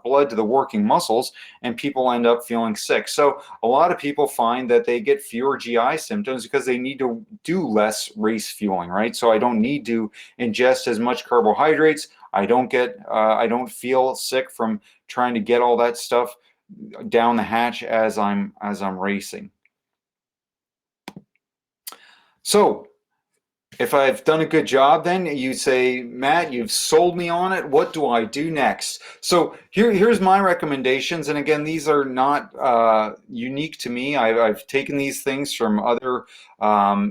blood to the working muscles, and people end up feeling sick. So a lot of people find that they get fewer GI symptoms because they need to do less race fueling, right? So I don't need to ingest as much carbohydrates. I don't feel sick from trying to get all that stuff down the hatch as I'm racing. So if I've done a good job, then you say, Matt, you've sold me on it. What do I do next? So here's my recommendations. And again, these are not unique to me. I've taken these things from other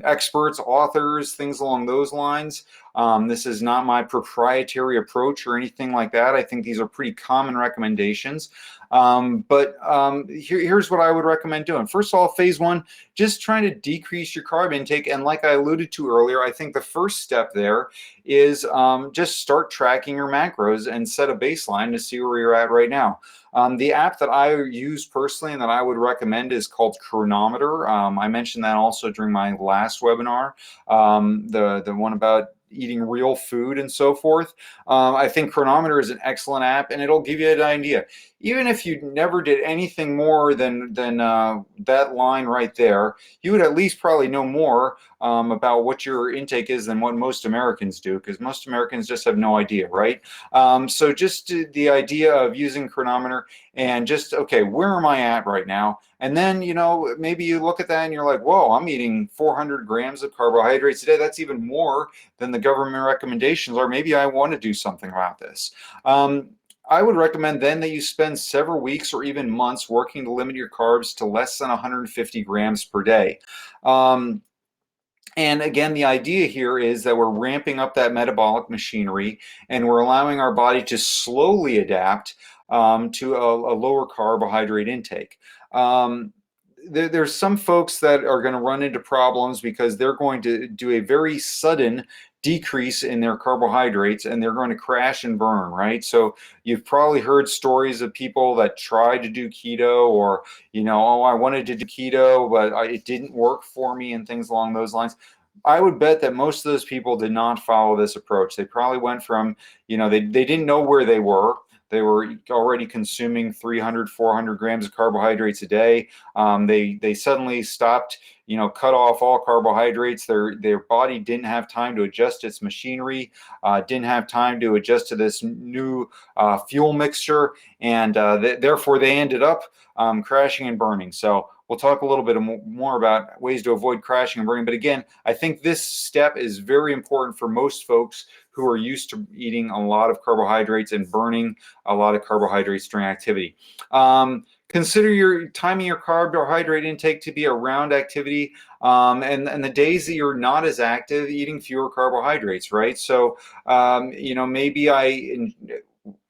experts, authors, things along those lines. This is not my proprietary approach or anything like that. I think these are pretty common recommendations. Here's what I would recommend doing. First of all, phase one, just trying to decrease your carb intake. And like I alluded to earlier, I think the first step there is just start tracking your macros and set a baseline to see where you're at right now. The app that I use personally and that I would recommend is called Cronometer. I mentioned that also during my last webinar, the one about eating real food and so forth. I think Cronometer is an excellent app, and it'll give you an idea. Even if you never did anything more than that line right there, you would at least probably know more about what your intake is than what most Americans do, because most Americans just have no idea, right? So just the idea of using Cronometer and just, okay, where am I at right now? And then, you know, maybe you look at that and you're like, whoa, I'm eating 400 grams of carbohydrates a day. That's even more than the government recommendations are. Maybe I want to do something about this. I would recommend then that you spend several weeks or even months working to limit your carbs to less than 150 grams per day. And again, the idea here is that we're ramping up that metabolic machinery and we're allowing our body to slowly adapt to a lower carbohydrate intake. There's some folks that are going to run into problems because they're going to do a very sudden decrease in their carbohydrates and they're going to crash and burn, right? So you've probably heard stories of people that tried to do keto, or, you know, oh, I wanted to do keto, but it didn't work for me, and things along those lines. I would bet that most of those people did not follow this approach. They probably went from, you know, they didn't know where they were. They were already consuming 300, 400 grams of carbohydrates a day. They suddenly stopped, you know, cut off all carbohydrates. Their body didn't have time to adjust its machinery, didn't have time to adjust to this new fuel mixture, and therefore they ended up crashing and burning. So we'll talk a little bit more about ways to avoid crashing and burning. But again, I think this step is very important for most folks who are used to eating a lot of carbohydrates and burning a lot of carbohydrates during activity. Consider timing your carbohydrate intake to be around activity, and the days that you're not as active, eating fewer carbohydrates, right? So, you know, maybe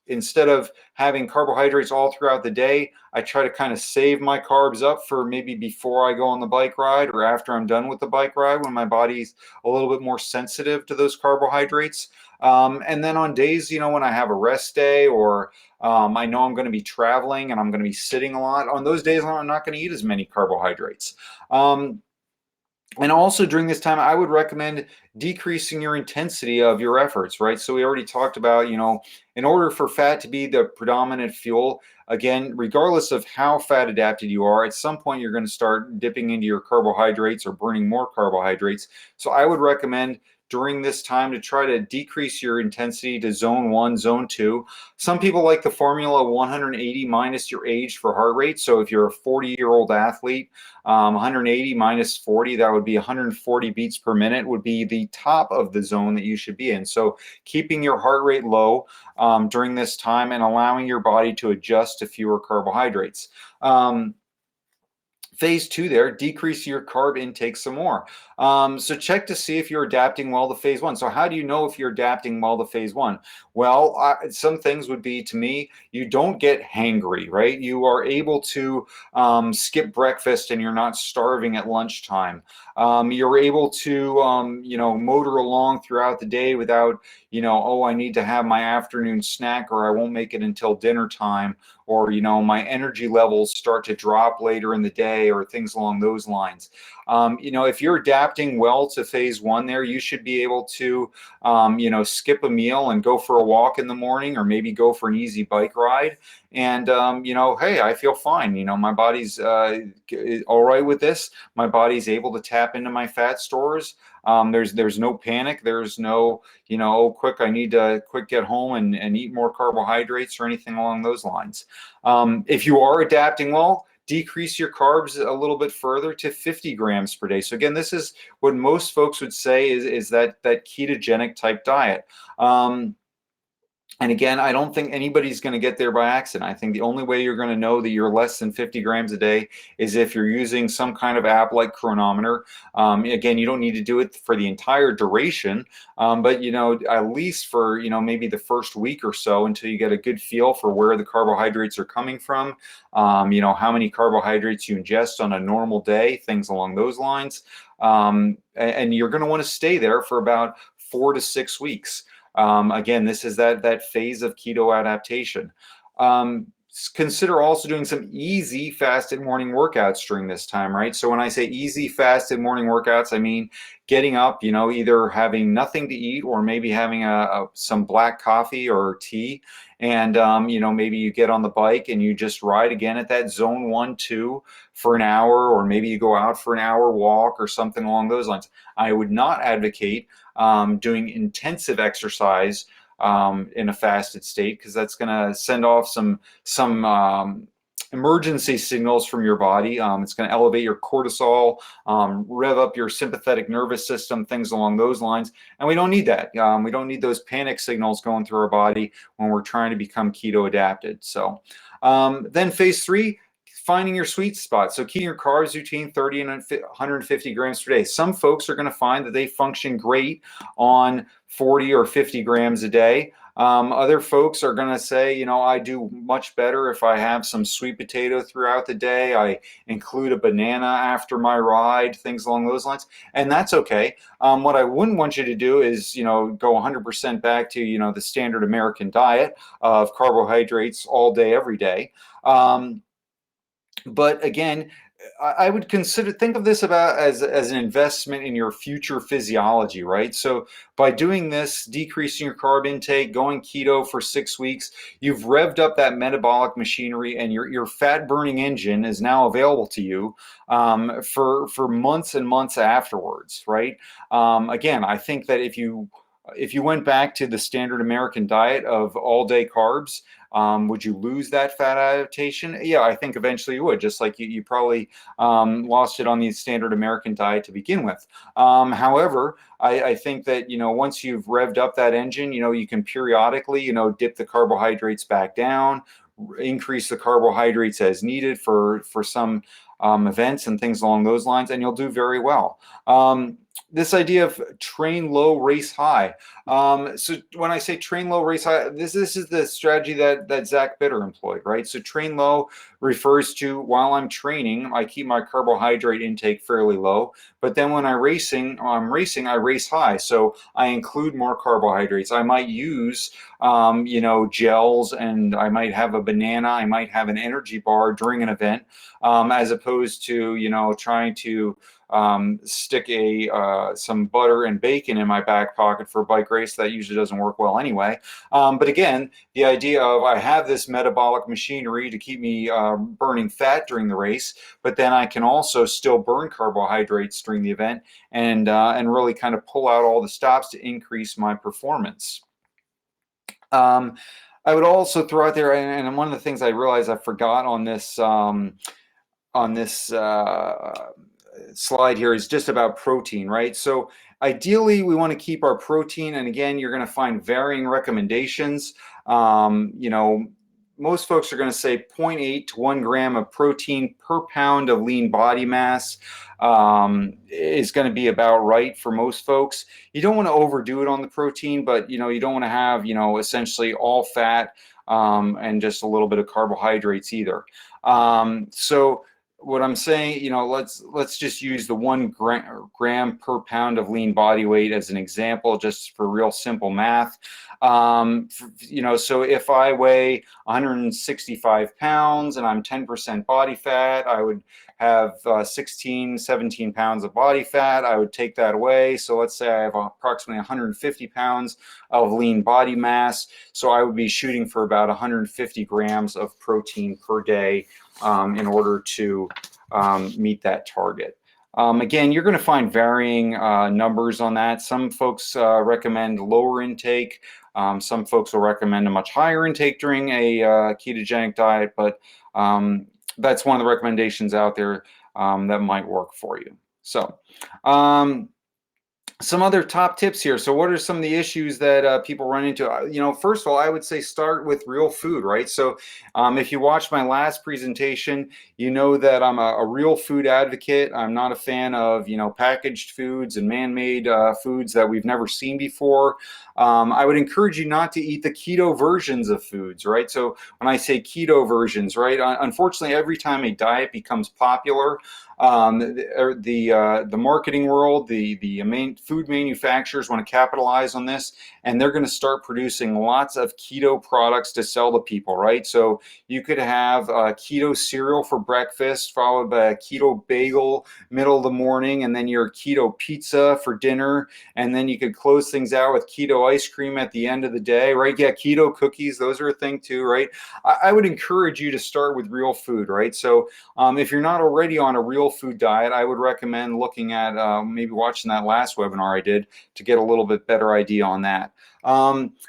instead of having carbohydrates all throughout the day, I try to kind of save my carbs up for maybe before I go on the bike ride or after I'm done with the bike ride, when my body's a little bit more sensitive to those carbohydrates. And then on days, you know, when I have a rest day, or I know I'm going to be traveling and I'm going to be sitting a lot, on those days I'm not going to eat as many carbohydrates. And also during this time, I would recommend decreasing your intensity of your efforts, right? So we already talked about, you know, in order for fat to be the predominant fuel, again, regardless of how fat adapted you are, at some point you're going to start dipping into your carbohydrates or burning more carbohydrates. So I would recommend during this time to try to decrease your intensity to zone 1, zone 2. Some people like the formula 180 minus your age for heart rate. So if you're a 40-year-old athlete, 180 minus 40, that would be 140 beats per minute, would be the top of the zone that you should be in. So keeping your heart rate low during this time and allowing your body to adjust to fewer carbohydrates. Phase 2 there, decrease your carb intake some more. So check to see if you're adapting well to phase 1. So how do you know if you're adapting well to phase 1? Well, some things would be, to me, you don't get hangry, right? You are able to skip breakfast and you're not starving at lunchtime. You're able to, you know, motor along throughout the day without, you know, oh, I need to have my afternoon snack or I won't make it until dinner time, or, you know, my energy levels start to drop later in the day, or things along those lines. If you're adapting well to phase one there, you should be able to, skip a meal and go for a walk in the morning, or maybe go for an easy bike ride. And, hey, I feel fine. My body's all right with this. My body's able to tap into my fat stores. There's no panic. There's no, oh, quick, I need to quick get home and eat more carbohydrates or anything along those lines. If you are adapting well, decrease your carbs a little bit further to 50 grams per day. So again, this is what most folks would say is that ketogenic type diet. And again, I don't think anybody's going to get there by accident. I think the only way you're going to know that you're less than 50 grams a day is if you're using some kind of app like Chronometer. Again, you don't need to do it for the entire duration, but at least for maybe the first week or so, until you get a good feel for where the carbohydrates are coming from. How many carbohydrates you ingest on a normal day, things along those lines. And you're going to want to stay there for about 4 to 6 weeks. Again, this is that phase of keto adaptation. Consider also doing some easy fasted morning workouts during this time, right? So when I say easy fasted morning workouts, I mean getting up, either having nothing to eat, or maybe having some black coffee or tea. And, maybe you get on the bike and you just ride again at that zone 1, 2 for an hour, or maybe you go out for an hour walk or something along those lines. I would not advocate doing intensive exercise in a fasted state, because that's going to send off some emergency signals from your body. It's going to elevate your cortisol, rev up your sympathetic nervous system, things along those lines. And we don't need that. We don't need those panic signals going through our body when we're trying to become keto adapted. So then phase 3, finding your sweet spot. So keeping your carbs between 30 and 150 grams per day. Some folks are going to find that they function great on 40 or 50 grams a day. Other folks are going to say, I do much better if I have some sweet potato throughout the day. I include a banana after my ride, things along those lines. And that's okay. What I wouldn't want you to do is, go 100% back to, the standard American diet of carbohydrates all day, every day. But again, I would think of this about as an investment in your future physiology, right? So by doing this, decreasing your carb intake, going keto for 6 weeks, you've revved up that metabolic machinery, and your fat burning engine is now available to you for months and months afterwards, right? Again, I think that if you went back to the standard American diet of all day carbs, would you lose that fat adaptation? Yeah, I think eventually you would, just like you probably lost it on the standard American diet to begin with. However, I think that, once you've revved up that engine, you can periodically, dip the carbohydrates back down, increase the carbohydrates as needed for some events and things along those lines, and you'll do very well. This idea of train low, race high. So when I say train low, race high, this is the strategy that Zach Bitter employed, right? So train low refers to, while I'm training, I keep my carbohydrate intake fairly low, but then when I'm racing, I race high. So I include more carbohydrates. I might use, gels, and I might have a banana, I might have an energy bar during an event, as opposed to, trying to stick some butter and bacon in my back pocket for a bike race. That usually doesn't work well anyway. But again, the idea of, I have this metabolic machinery to keep me burning fat during the race, but then I can also still burn carbohydrates during the event, and really kind of pull out all the stops to increase my performance. I would also throw out there, and one of the things I realized I forgot on this slide here, is just about protein, right? So ideally, we want to keep our protein, and again, you're going to find varying recommendations. Most folks are going to say 0.8 to 1 gram of protein per pound of lean body mass is going to be about right for most folks. You don't want to overdo it on the protein, but you don't want to have essentially all fat and just a little bit of carbohydrates either. So what I'm saying, let's just use the 1 gram per pound of lean body weight as an example, just for real simple math. So if I weigh 165 pounds and I'm 10% body fat, I would have 16, 17 pounds of body fat. I would take that away. So let's say I have approximately 150 pounds of lean body mass. So I would be shooting for about 150 grams of protein per day in order to meet that target. Again, you're going to find varying numbers on that. Some folks recommend lower intake. Some folks will recommend a much higher intake during a ketogenic diet, but that's one of the recommendations out there that might work for you. So some other top tips here. So what are some of the issues that people run into? First of all, I would say start with real food, right? So if you watched my last presentation, you know that I'm a real food advocate. I'm not a fan of, packaged foods and man-made foods that we've never seen before. I would encourage you not to eat the keto versions of foods, right? So when I say keto versions, right, unfortunately, every time a diet becomes popular, the marketing world, the main food manufacturers want to capitalize on this, and they're going to start producing lots of keto products to sell to people, right? So you could have keto cereal for breakfast, followed by a keto bagel middle of the morning, and then your keto pizza for dinner, and then you could close things out with keto ice cream at the end of the day, right? Yeah, keto cookies, those are a thing too, right? I would encourage you to start with real food, right? So if you're not already on a real food diet, I would recommend looking at maybe watching that last webinar I did to get a little bit better idea on that.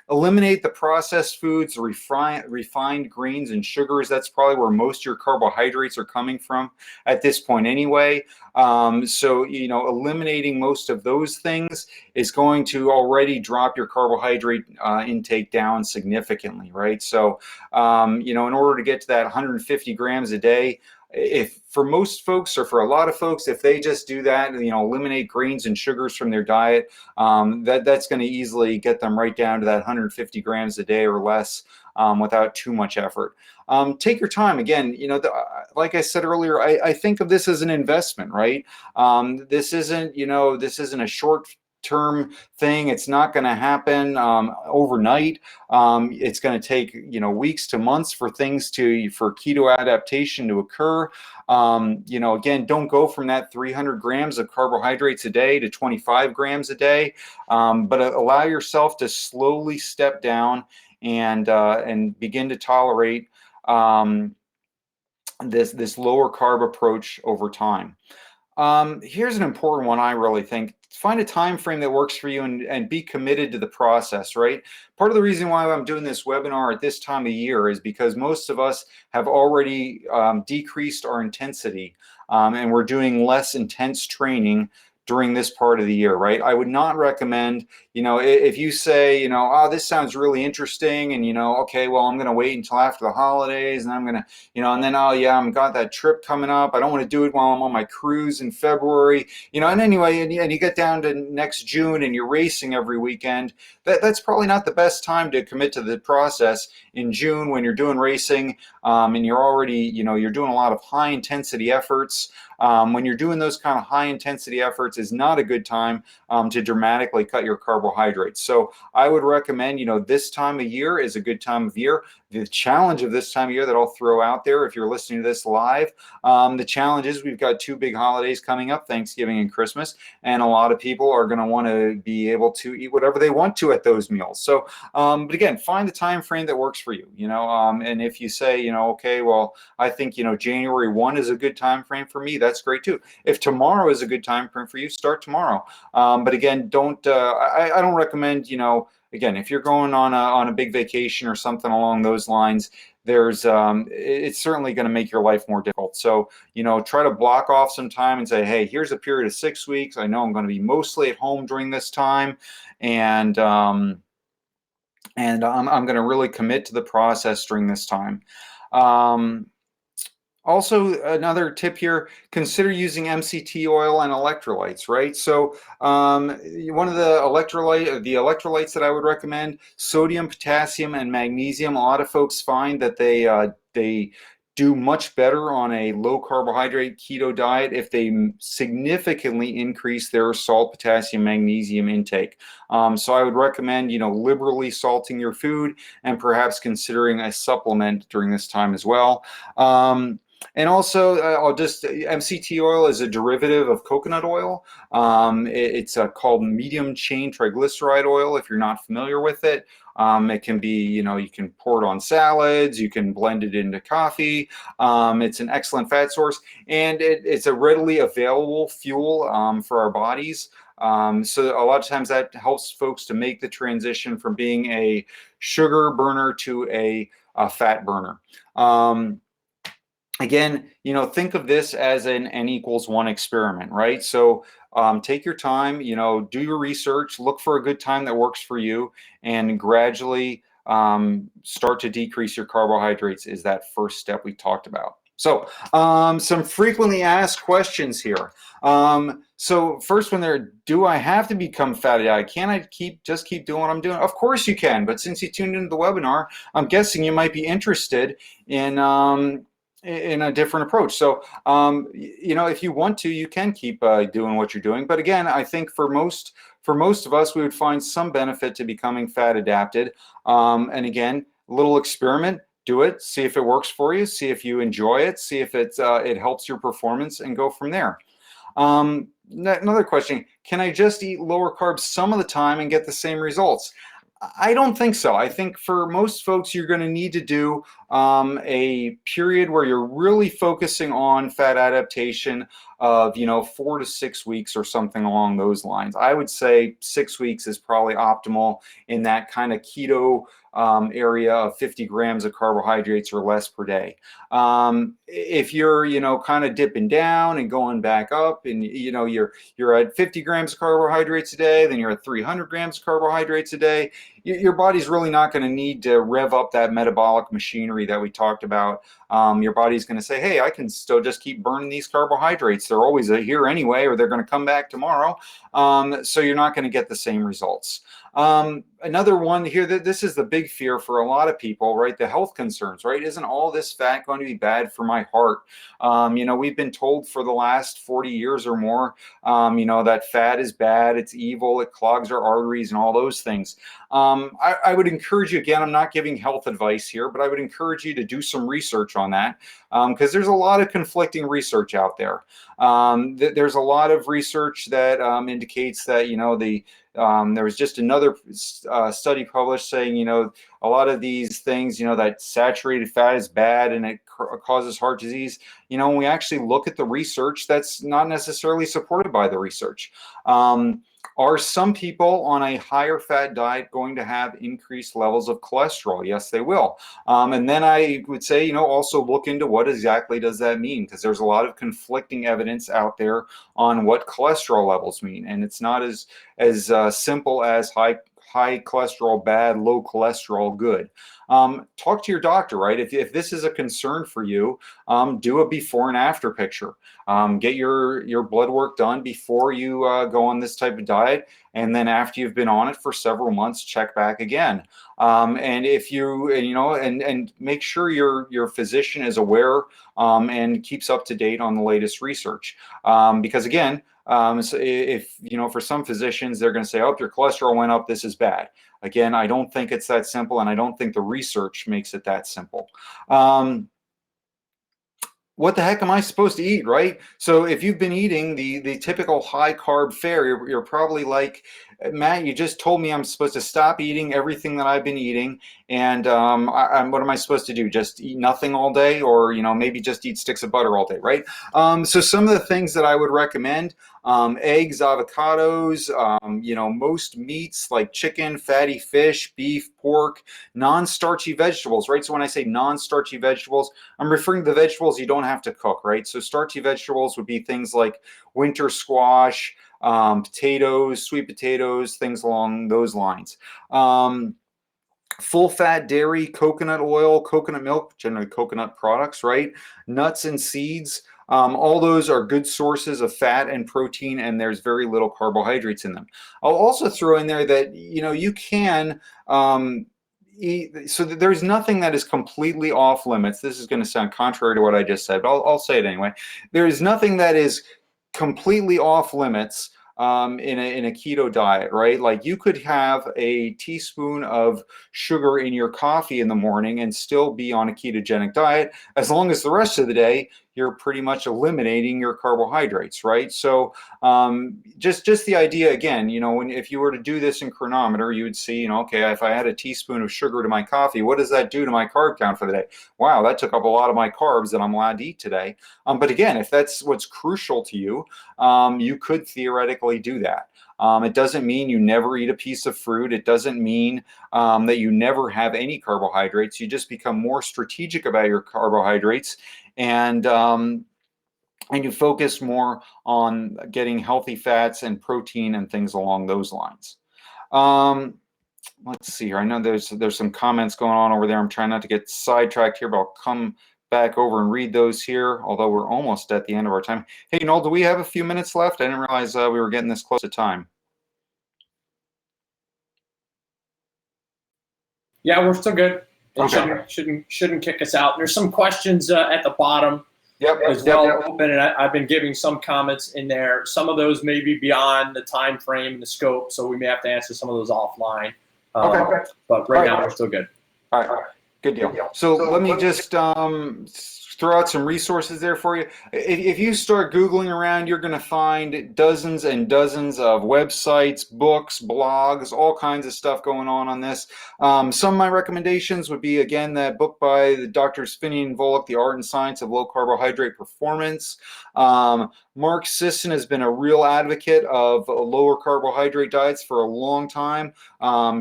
Eliminate the processed foods, refined grains and sugars. That's probably where most of your carbohydrates are coming from at this point anyway. So, eliminating most of those things is going to already drop your carbohydrate intake down significantly, right? So, in order to get to that 150 grams a day, if for most folks or for a lot of folks, if they just do that, eliminate grains and sugars from their diet, that's going to easily get them right down to that 150 grams a day or less without too much effort. Take your time. Again, like I said earlier, I think of this as an investment, right? This isn't a short term thing. It's not going to happen overnight. It's going to take weeks to months for keto adaptation to occur. Again, don't go from that 300 grams of carbohydrates a day to 25 grams a day, but allow yourself to slowly step down and begin to tolerate this lower carb approach over time. Here's an important one, I really think. Find a time frame that works for you and be committed to the process, right? Part of the reason why I'm doing this webinar at this time of year is because most of us have already decreased our intensity and we're doing less intense training during this part of the year, right? I would not recommend, if you say, oh, this sounds really interesting, and okay, well, I'm going to wait until after the holidays, and I'm going to, and then, oh yeah, I've got that trip coming up. I don't want to do it while I'm on my cruise in February, and anyway, and you get down to next June and you're racing every weekend. That's probably not the best time to commit to the process in June when you're doing racing and you're already, you're doing a lot of high intensity efforts. When you're doing those kind of high intensity efforts is not a good time to dramatically cut your carbohydrates. So I would recommend, this time of year is a good time of year. The challenge of this time of year that I'll throw out there, if you're listening to this live, the challenge is we've got two big holidays coming up, Thanksgiving and Christmas, and a lot of people are going to want to be able to eat whatever they want to at those meals. So, but again, find the time frame that works for you, and if you say, okay, well, I think, January 1 is a good time frame for me, that's great too. If tomorrow is a good time frame for you, start tomorrow. But again, I don't recommend, again, if you're going on a big vacation or something along those lines, it's certainly going to make your life more difficult. So, try to block off some time and say, hey, here's a period of 6 weeks. I know I'm going to be mostly at home during this time. And I'm going to really commit to the process during this time. Also, another tip here, consider using MCT oil and electrolytes, right? So one of the electrolytes that I would recommend, sodium, potassium, and magnesium. A lot of folks find that they do much better on a low carbohydrate keto diet if they significantly increase their salt, potassium, magnesium intake. So I would recommend, liberally salting your food and perhaps considering a supplement during this time as well. And also, MCT oil is a derivative of coconut oil. It's called medium chain triglyceride oil, if you're not familiar with it. It can be, you can pour it on salads, you can blend it into coffee. It's an excellent fat source, and it's a readily available fuel for our bodies. So a lot of times that helps folks to make the transition from being a sugar burner to a fat burner. Again, think of this as an N=1 experiment, right? So take your time, do your research, look for a good time that works for you, and gradually start to decrease your carbohydrates is that first step we talked about. So some frequently asked questions here. So first one there, do I have to become fatty? Can I just keep doing what I'm doing? Of course you can, but since you tuned into the webinar, I'm guessing you might be interested in a different approach. So, if you want to, you can keep doing what you're doing. But again, I think for most of us, we would find some benefit to becoming fat adapted. And again, a little experiment, do it, see if it works for you, see if you enjoy it, see if it helps your performance, and go from there. Another question, can I just eat lower carbs some of the time and get the same results? I don't think so. I think for most folks, you're going to need to do a period where you're really focusing on fat adaptation of 4 to 6 weeks or something along those lines. I would say 6 weeks is probably optimal in that kind of keto area of 50 grams of carbohydrates or less per day. If you're kind of dipping down and going back up, and you're at 50 grams of carbohydrates a day, then you're at 300 grams of carbohydrates a day, your body's really not going to need to rev up that metabolic machinery that we talked about. Your body's going to say, hey, I can still just keep burning these carbohydrates. They're always here anyway, or they're going to come back tomorrow. So you're not going to get the same results. Another one here, this is the big fear for a lot of people, right? The health concerns, right? Isn't all this fat going to be bad for my heart? We've been told for the last 40 years or more, that fat is bad, it's evil, it clogs our arteries and all those things. I would encourage you, again, I'm not giving health advice here, but I would encourage you to do some research on that, because there's a lot of conflicting research out there. There's a lot of research that indicates that, there was just another study published saying, a lot of these things, that saturated fat is bad and it causes heart disease. When we actually look at the research, that's not necessarily supported by the research. Are some people on a higher fat diet going to have increased levels of cholesterol? Yes, they will. And then I would say, also look into what exactly does that mean, because there's a lot of conflicting evidence out there on what cholesterol levels mean. And it's not as simple as high cholesterol bad, low cholesterol good. Talk to your doctor, right? If this is a concern for you, do a before and after picture. Get your blood work done before you go on this type of diet, and then after you've been on it for several months, check back again. And if you and make sure your physician is aware and keeps up to date on the latest research, because again, so if for some physicians, they're going to say, oh, your cholesterol went up, this is bad. Again, I don't think it's that simple, and I don't think the research makes it that simple. What the heck am I supposed to eat, right? So if you've been eating the typical high carb fare, you're probably like, Matt, you just told me I'm supposed to stop eating everything that I've been eating, and what am I supposed to do? Just eat nothing all day, or maybe just eat sticks of butter all day, right? So some of the things that I would recommend: eggs, avocados, most meats like chicken, fatty fish, beef, pork, non-starchy vegetables, right? So when I say non-starchy vegetables, I'm referring to the vegetables you don't have to cook, right? So starchy vegetables would be things like winter squash, potatoes, sweet potatoes, things along those lines. Full fat dairy, coconut oil, coconut milk, generally coconut products, right? Nuts and seeds. All those are good sources of fat and protein, and there's very little carbohydrates in them. I'll also throw in there that you can eat, so that there's nothing that is completely off limits. This is going to sound contrary to what I just said, but I'll say it anyway. There is nothing that is completely off limits in a keto diet, right? Like you could have a teaspoon of sugar in your coffee in the morning and still be on a ketogenic diet, as long as the rest of the day you're pretty much eliminating your carbohydrates, right? So just the idea again, when if you were to do this in Chronometer, you would see, okay, if I add a teaspoon of sugar to my coffee, what does that do to my carb count for the day? Wow, that took up a lot of my carbs that I'm allowed to eat today. But again, if that's what's crucial to you, you could theoretically do that. It doesn't mean you never eat a piece of fruit. It doesn't mean that you never have any carbohydrates. You just become more strategic about your carbohydrates, and you focus more on getting healthy fats and protein and things along those lines. Let's see here. I know there's some comments going on over there. I'm trying not to get sidetracked here, but I'll come back over and read those here, although we're almost at the end of our time. Hey, Noel, do we have a few minutes left? I didn't realize we were getting this close to time. Yeah, we're still good. It Okay. shouldn't kick us out. There's some questions at the bottom as well open, and I've been giving some comments in there. Some of those may be beyond the time frame and the scope, so we may have to answer some of those offline. Okay. But right now we're still good. All right. Good deal. So let me just throw out some resources there for you. If you start Googling around, you're going to find dozens and dozens of websites, books, blogs, all kinds of stuff going on this. Some of my recommendations would be, again, that book by the Drs. Phinney and Volek, The Art and Science of Low Carbohydrate Performance. Mark Sisson has been a real advocate of lower carbohydrate diets for a long time.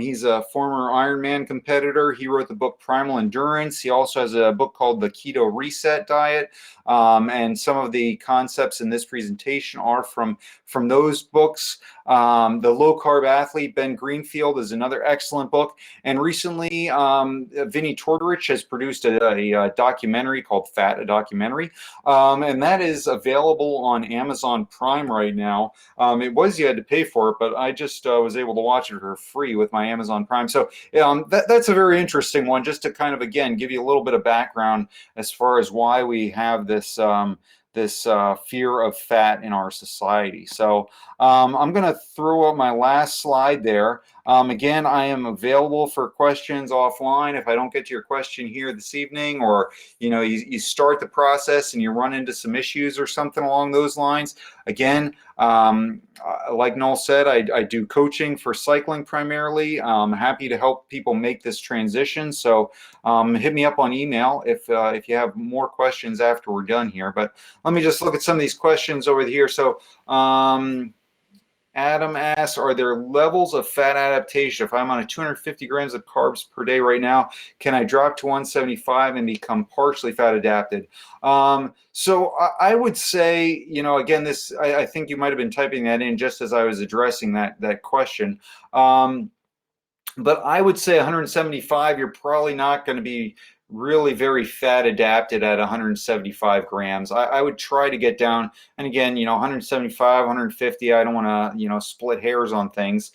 He's a former Ironman competitor. He wrote the book Primal Endurance. He also has a book called The Keto Reset Diet. And some of the concepts in this presentation are from those books. The Low Carb Athlete, Ben Greenfield, is another excellent book. And recently, Vinnie Tortorich has produced a documentary called Fat, a Documentary. And that is available on Amazon Prime right now. It was you had to pay for it, but I just was able to watch it for free with my Amazon Prime. So that's a very interesting one, just to kind of, again, give you a little bit of background as far as why we have this fear of fat in our society. So I'm going to throw up my last slide there. Again, I am available for questions offline. If I don't get to your question here this evening, or you start the process and you run into some issues or something along those lines, again, like Noel said, I do coaching for cycling primarily. I'm happy to help people make this transition. So hit me up on email if you have more questions after we're done here. But let me just look at some of these questions over here. So Adam asks, are there levels of fat adaptation? If I'm on a 250 grams of carbs per day right now, can I drop to 175 and become partially fat adapted? So I would say, again, I think you might have been typing that in just as I was addressing that question. But I would say 175, you're probably not going to be really very fat adapted at 175 grams. I would try to get down, and again, 175, 150, I don't want to, split hairs on things.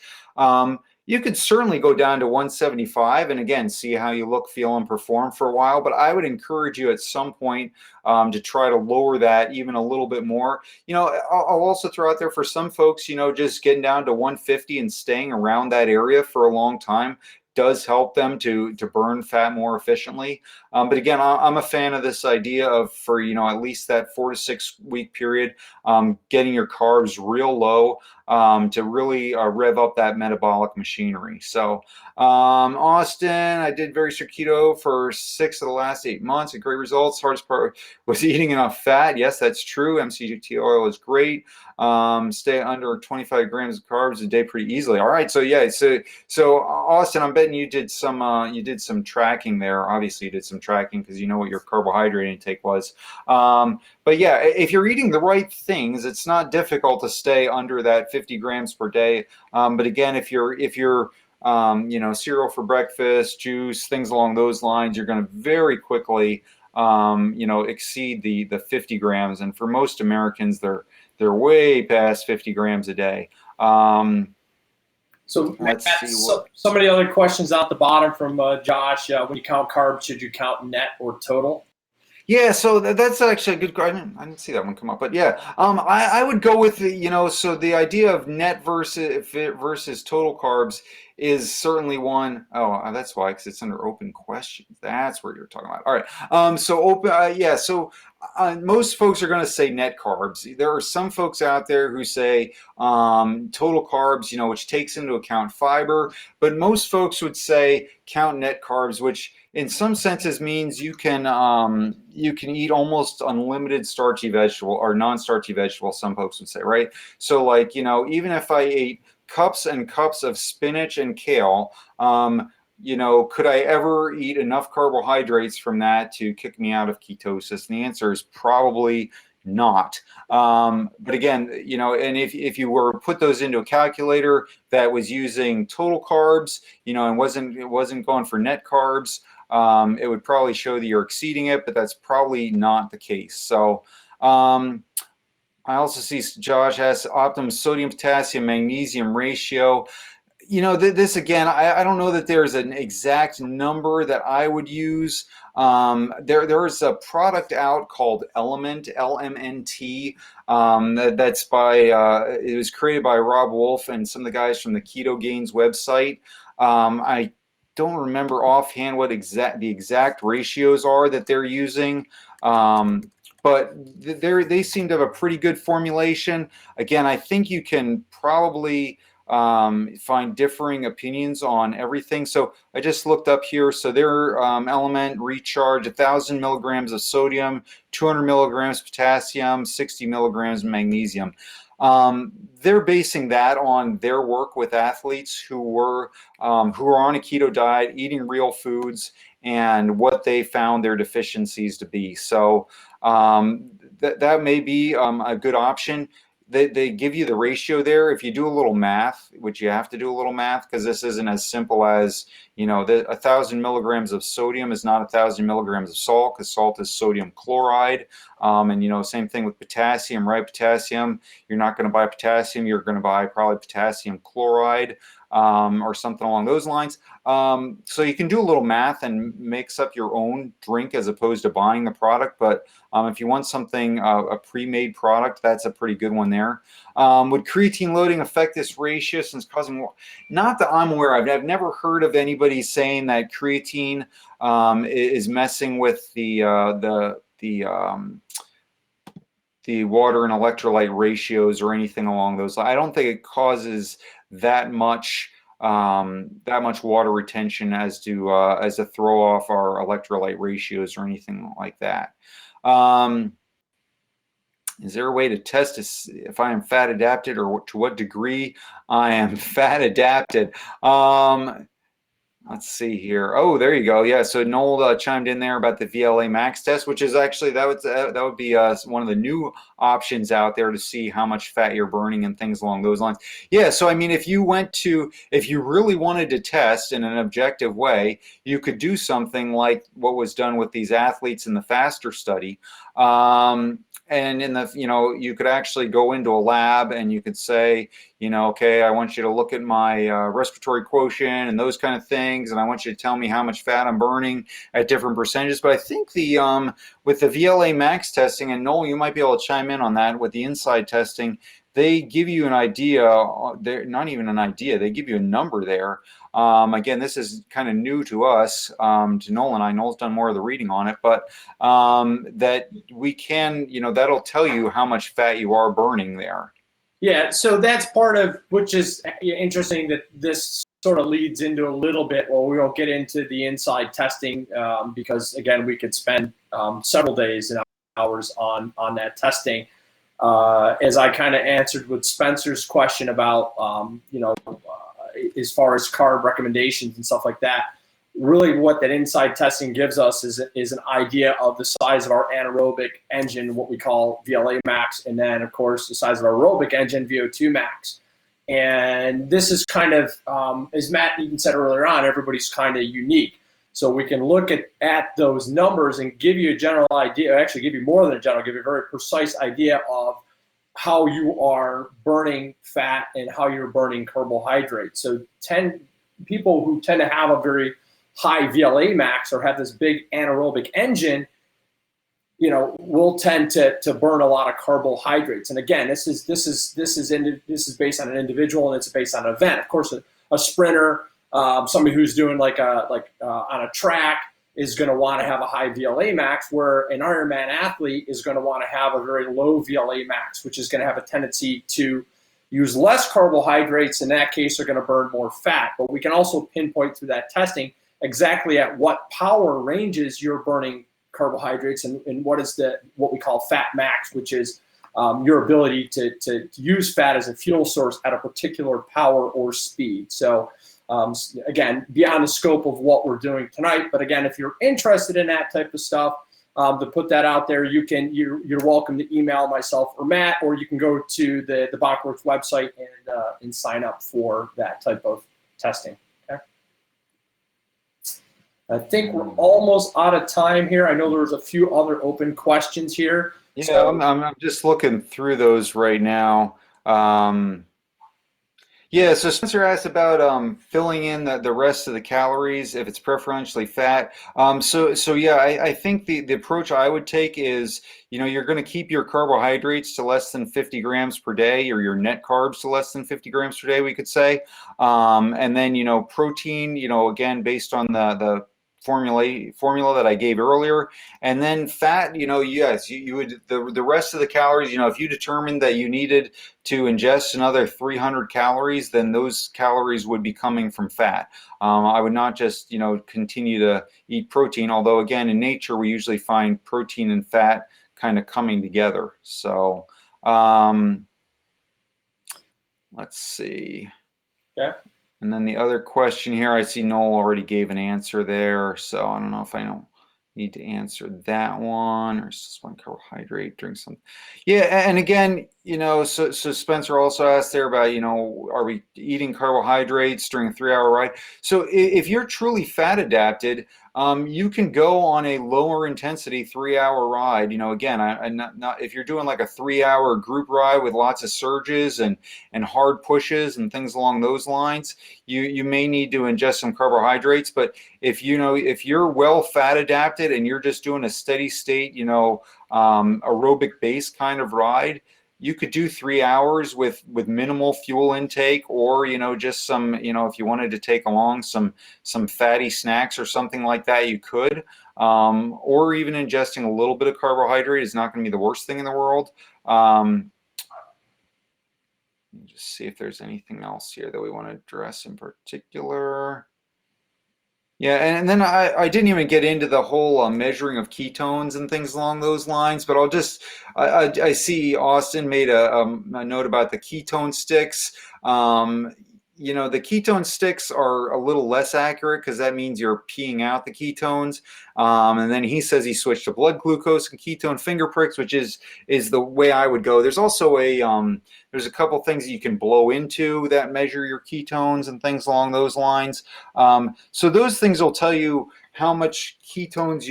You could certainly go down to 175 and again, see how you look, feel, and perform for a while. But I would encourage you at some point to try to lower that even a little bit more. I'll also throw out there for some folks, just getting down to 150 and staying around that area for a long time does help them to burn fat more efficiently. But again, I'm a fan of this idea of, for at least that 4 to 6 week period, getting your carbs real low to really rev up that metabolic machinery. So Austin, I did very strict keto for 6 of the last 8 months. Great results. Hardest part was eating enough fat. Yes, that's true. MCT oil is great. Stay under 25 grams of carbs a day pretty easily. All right. So yeah. So Austin, I'm betting you did some tracking there. Obviously, you did some tracking because you know what your carbohydrate intake was. But yeah, if you're eating the right things, it's not difficult to stay under that 50 grams per day. But again, if you're cereal for breakfast, juice, things along those lines, you're going to very quickly exceed the 50 grams. And for most Americans, they're way past 50 grams a day. So Matt, some of the other questions out the bottom from Josh. When you count carbs, should you count net or total? Yeah, so that's actually a good. I didn't see that one come up, but yeah, I would go with the, so the idea of net versus total carbs is certainly one. Oh, that's why, because it's under open questions. That's where you're talking about. All right. So open. Yeah. So most folks are going to say net carbs. There are some folks out there who say total carbs, which takes into account fiber, but most folks would say count net carbs, which in some senses means you can eat almost unlimited starchy vegetable or non-starchy vegetable, some folks would say, right? So like, even if I ate cups and cups of spinach and kale, could I ever eat enough carbohydrates from that to kick me out of ketosis? And the answer is probably not. But again, and if you were to put those into a calculator that was using total carbs, and it wasn't going for net carbs, it would probably show that you're exceeding it, but that's probably not the case. So I also see Josh has optimum sodium, potassium, magnesium ratio. This again, I don't know that there's an exact number that I would use. There is a product out called Element, LMNT. That's by it was created by Rob Wolf and some of the guys from the Keto Gains website. I don't remember offhand what the exact ratios are that they're using. But they seem to have a pretty good formulation. Again, I think you can probably find differing opinions on everything. So I just looked up here. So their Element Recharge, 1,000 milligrams of sodium, 200 milligrams potassium, 60 milligrams magnesium. They're basing that on their work with athletes who are on a keto diet, eating real foods, and what they found their deficiencies to be. So that may be a good option. They give you the ratio there. If you do a little math, which you have to do a little math because this isn't as simple as, 1,000 milligrams of sodium is not 1,000 milligrams of salt, because salt is sodium chloride. And, same thing with potassium, right? Potassium, you're not going to buy potassium. You're going to buy probably potassium chloride or something along those lines. So you can do a little math and mix up your own drink as opposed to buying the product. But if you want something, a pre-made product, that's a pretty good one there. Would creatine loading affect this ratio since causing more? Not that I'm aware of. I've never heard of anybody saying that creatine is messing with the water and electrolyte ratios or anything along those lines. I don't think it causes that much water retention as to throw off our electrolyte ratios or anything like that. Is there a way to test if I am fat adapted or to what degree I am fat adapted? Let's see here. Oh, there you go. Yeah, so Noel chimed in there about the VLA Max test, which is actually that would be one of the new options out there to see how much fat you're burning and things along those lines. Yeah, so I mean, if you really wanted to test in an objective way, you could do something like what was done with these athletes in the FASTER study. And in the, you could actually go into a lab and you could say, okay, I want you to look at my respiratory quotient and those kind of things, and I want you to tell me how much fat I'm burning at different percentages. But I think with the VLA Max testing, and Noel, you might be able to chime in on that, with the inside testing, they give you an idea. They're not even an idea. They give you a number there. Again, this is kind of new to us, to Noel and I. Noel's done more of the reading on it, but that we can, that'll tell you how much fat you are burning there. Yeah, so that's part of, which is interesting that this sort of leads into a little bit. Well, we won't get into the inside testing because, again, we could spend several days and hours on that testing. As I kind of answered with Spencer's question about, as far as carb recommendations and stuff like that, really what that inside testing gives us is an idea of the size of our anaerobic engine, what we call VLA max, and then, of course, the size of our aerobic engine, VO2 max. And this is kind of, as Matt even said earlier on, everybody's kind of unique. So we can look at those numbers and give you a general idea, actually give you more than a general, give you a very precise idea of how you are burning fat and how you're burning carbohydrates. So people who tend to have a very high VLA max or have this big anaerobic engine, will tend to burn a lot of carbohydrates. And again, this is based on an individual, and it's based on an event. Of course, a sprinter, somebody who's doing on a track, is going to want to have a high VLA max, where an Ironman athlete is going to want to have a very low VLA max, which is going to have a tendency to use less carbohydrates. In that case, they're going to burn more fat. But we can also pinpoint through that testing exactly at what power ranges you're burning carbohydrates, and what we call fat max, which is your ability to use fat as a fuel source at a particular power or speed. So again, beyond the scope of what we're doing tonight, but again, if you're interested in that type of stuff, to put that out there, you're welcome to email myself or Matt, or you can go to the Bachwerks website and sign up for that type of testing. Okay. I think we're almost out of time here. I know there's a few other open questions here. Yeah, so, I'm just looking through those right now. Yeah, so Spencer asked about filling in the rest of the calories if it's preferentially fat. So yeah, I think the approach I would take is, you're going to keep your carbohydrates to less than 50 grams per day, or your net carbs to less than 50 grams per day, we could say. And then, protein, again, based on the formula that I gave earlier, and then fat, yes, you would, the rest of the calories, if you determined that you needed to ingest another 300 calories, then those calories would be coming from fat. I would not just, continue to eat protein, although again, in nature, we usually find protein and fat kind of coming together. So let's see. Yeah. And then the other question here, I see Noel already gave an answer there, so I don't know if I need to answer that one, or is this one carbohydrate during some. Yeah, and again, so Spencer also asked there about, are we eating carbohydrates during a 3-hour ride? So if you're truly fat adapted, you can go on a lower intensity 3-hour ride. Again, not if you're doing like a 3-hour group ride with lots of surges and hard pushes and things along those lines, you may need to ingest some carbohydrates. But if you're well fat adapted and you're just doing a steady state, aerobic base kind of ride, you could do 3 hours with minimal fuel intake, or just some, if you wanted to take along some fatty snacks or something like that, you could, or even ingesting a little bit of carbohydrate is not going to be the worst thing in the world. Just see if there's anything else here that we want to address in particular. Yeah, and then I didn't even get into the whole measuring of ketones and things along those lines, but I see Austin made a note about the ketone sticks. The ketone sticks are a little less accurate because that means you're peeing out the ketones. And then he says he switched to blood glucose and ketone finger pricks, which is the way I would go. There's also there's a couple things you can blow into that measure your ketones and things along those lines. So those things will tell you how much ketones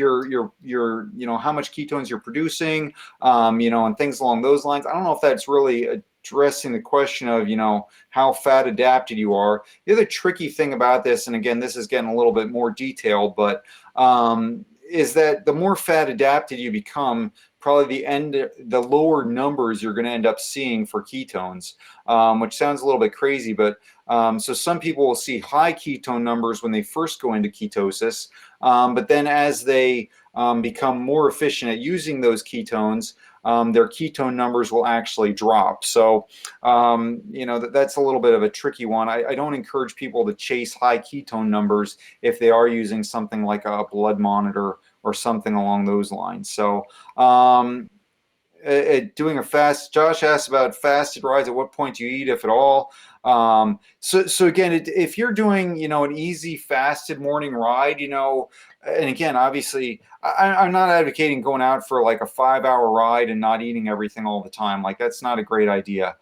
how much ketones you're producing, and things along those lines. I don't know if that's really addressing the question of, how fat adapted you are. The other tricky thing about this, and again, this is getting a little bit more detailed, but is that the more fat adapted you become, probably the lower numbers you're going to end up seeing for ketones, which sounds a little bit crazy, but so some people will see high ketone numbers when they first go into ketosis, but then as they become more efficient at using those ketones, their ketone numbers will actually drop. So, that's a little bit of a tricky one. I don't encourage people to chase high ketone numbers if they are using something like a blood monitor or something along those lines. So, doing a fast, Josh asked about fasted rides. At what point do you eat, if at all? So again, if you're doing, an easy fasted morning ride, and again, obviously, I'm not advocating going out for like a 5-hour ride and not eating everything all the time. Like, that's not a great idea.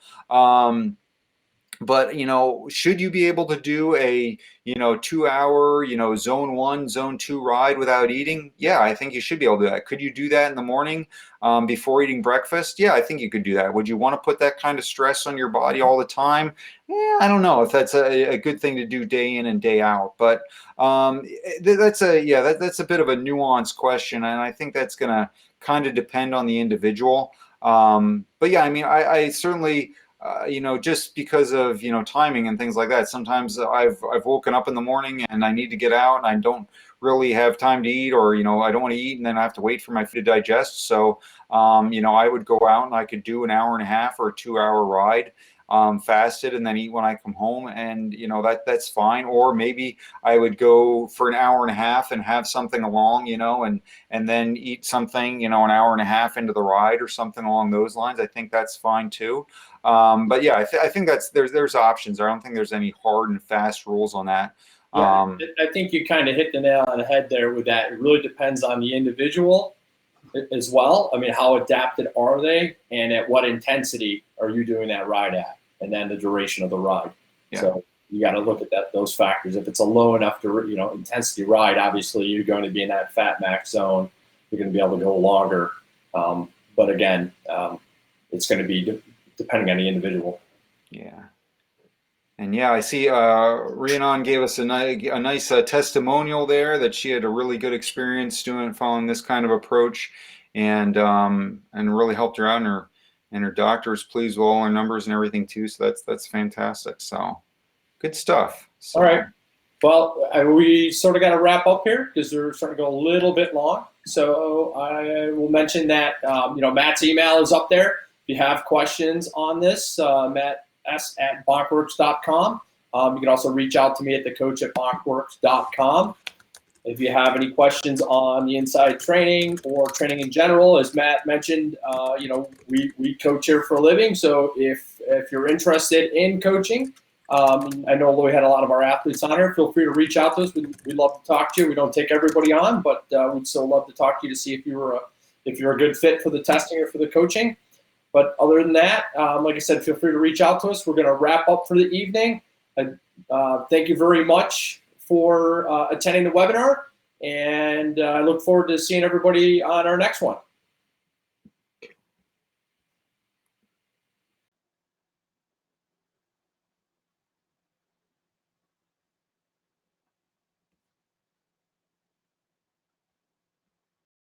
But, should you be able to do a, 2 hour, zone 1, zone 2 ride without eating? Yeah, I think you should be able to do that. Could you do that in the morning before eating breakfast? Yeah, I think you could do that. Would you want to put that kind of stress on your body all the time? Yeah, I don't know if that's a good thing to do day in and day out. But that's that's a bit of a nuanced question, and I think that's going to kind of depend on the individual. But yeah, I mean, I certainly just because of, timing and things like that. Sometimes I've woken up in the morning and I need to get out and I don't really have time to eat, or, I don't want to eat and then I have to wait for my food to digest. So, I would go out and I could do an hour and a half or a 2 hour ride, fasted, and then eat when I come home, and that's fine. Or maybe I would go for an hour and a half and have something along, and then eat something, an hour and a half into the ride or something along those lines. I think that's fine too. But yeah, I think there's options. I don't think there's any hard and fast rules on that. Yeah, I think you kind of hit the nail on the head there with that. It really depends on the individual as well. I mean, how adapted are they, and at what intensity are you doing that ride at, and then the duration of the ride. Yeah. So you got to look at those factors. If it's a low enough to intensity ride, obviously you're going to be in that fat max zone. You're going to be able to go longer. But again, it's going to be depending on the individual. Yeah. And yeah, I see Rhiannon gave us a nice testimonial there that she had a really good experience following this kind of approach, and really helped her out, and her doctor is pleased with all her numbers and everything too. So that's fantastic. So good stuff. So, all right. Well, we sort of got to wrap up here because we're starting to go a little bit long. So I will mention that Matt's email is up there. If you have questions on this, Matt s@bonkworks.com. You can also reach out to me at thecoach@bonkworks.com. If you have any questions on the inside training or training in general, as Matt mentioned, we coach here for a living. So if you're interested in coaching, I know we had a lot of our athletes on here. Feel free to reach out to us. We'd love to talk to you. We don't take everybody on, but we'd still love to talk to you to see if you're a good fit for the testing or for the coaching. But other than that, like I said, feel free to reach out to us. We're going to wrap up for the evening. Thank you very much for attending the webinar, and I look forward to seeing everybody on our next one.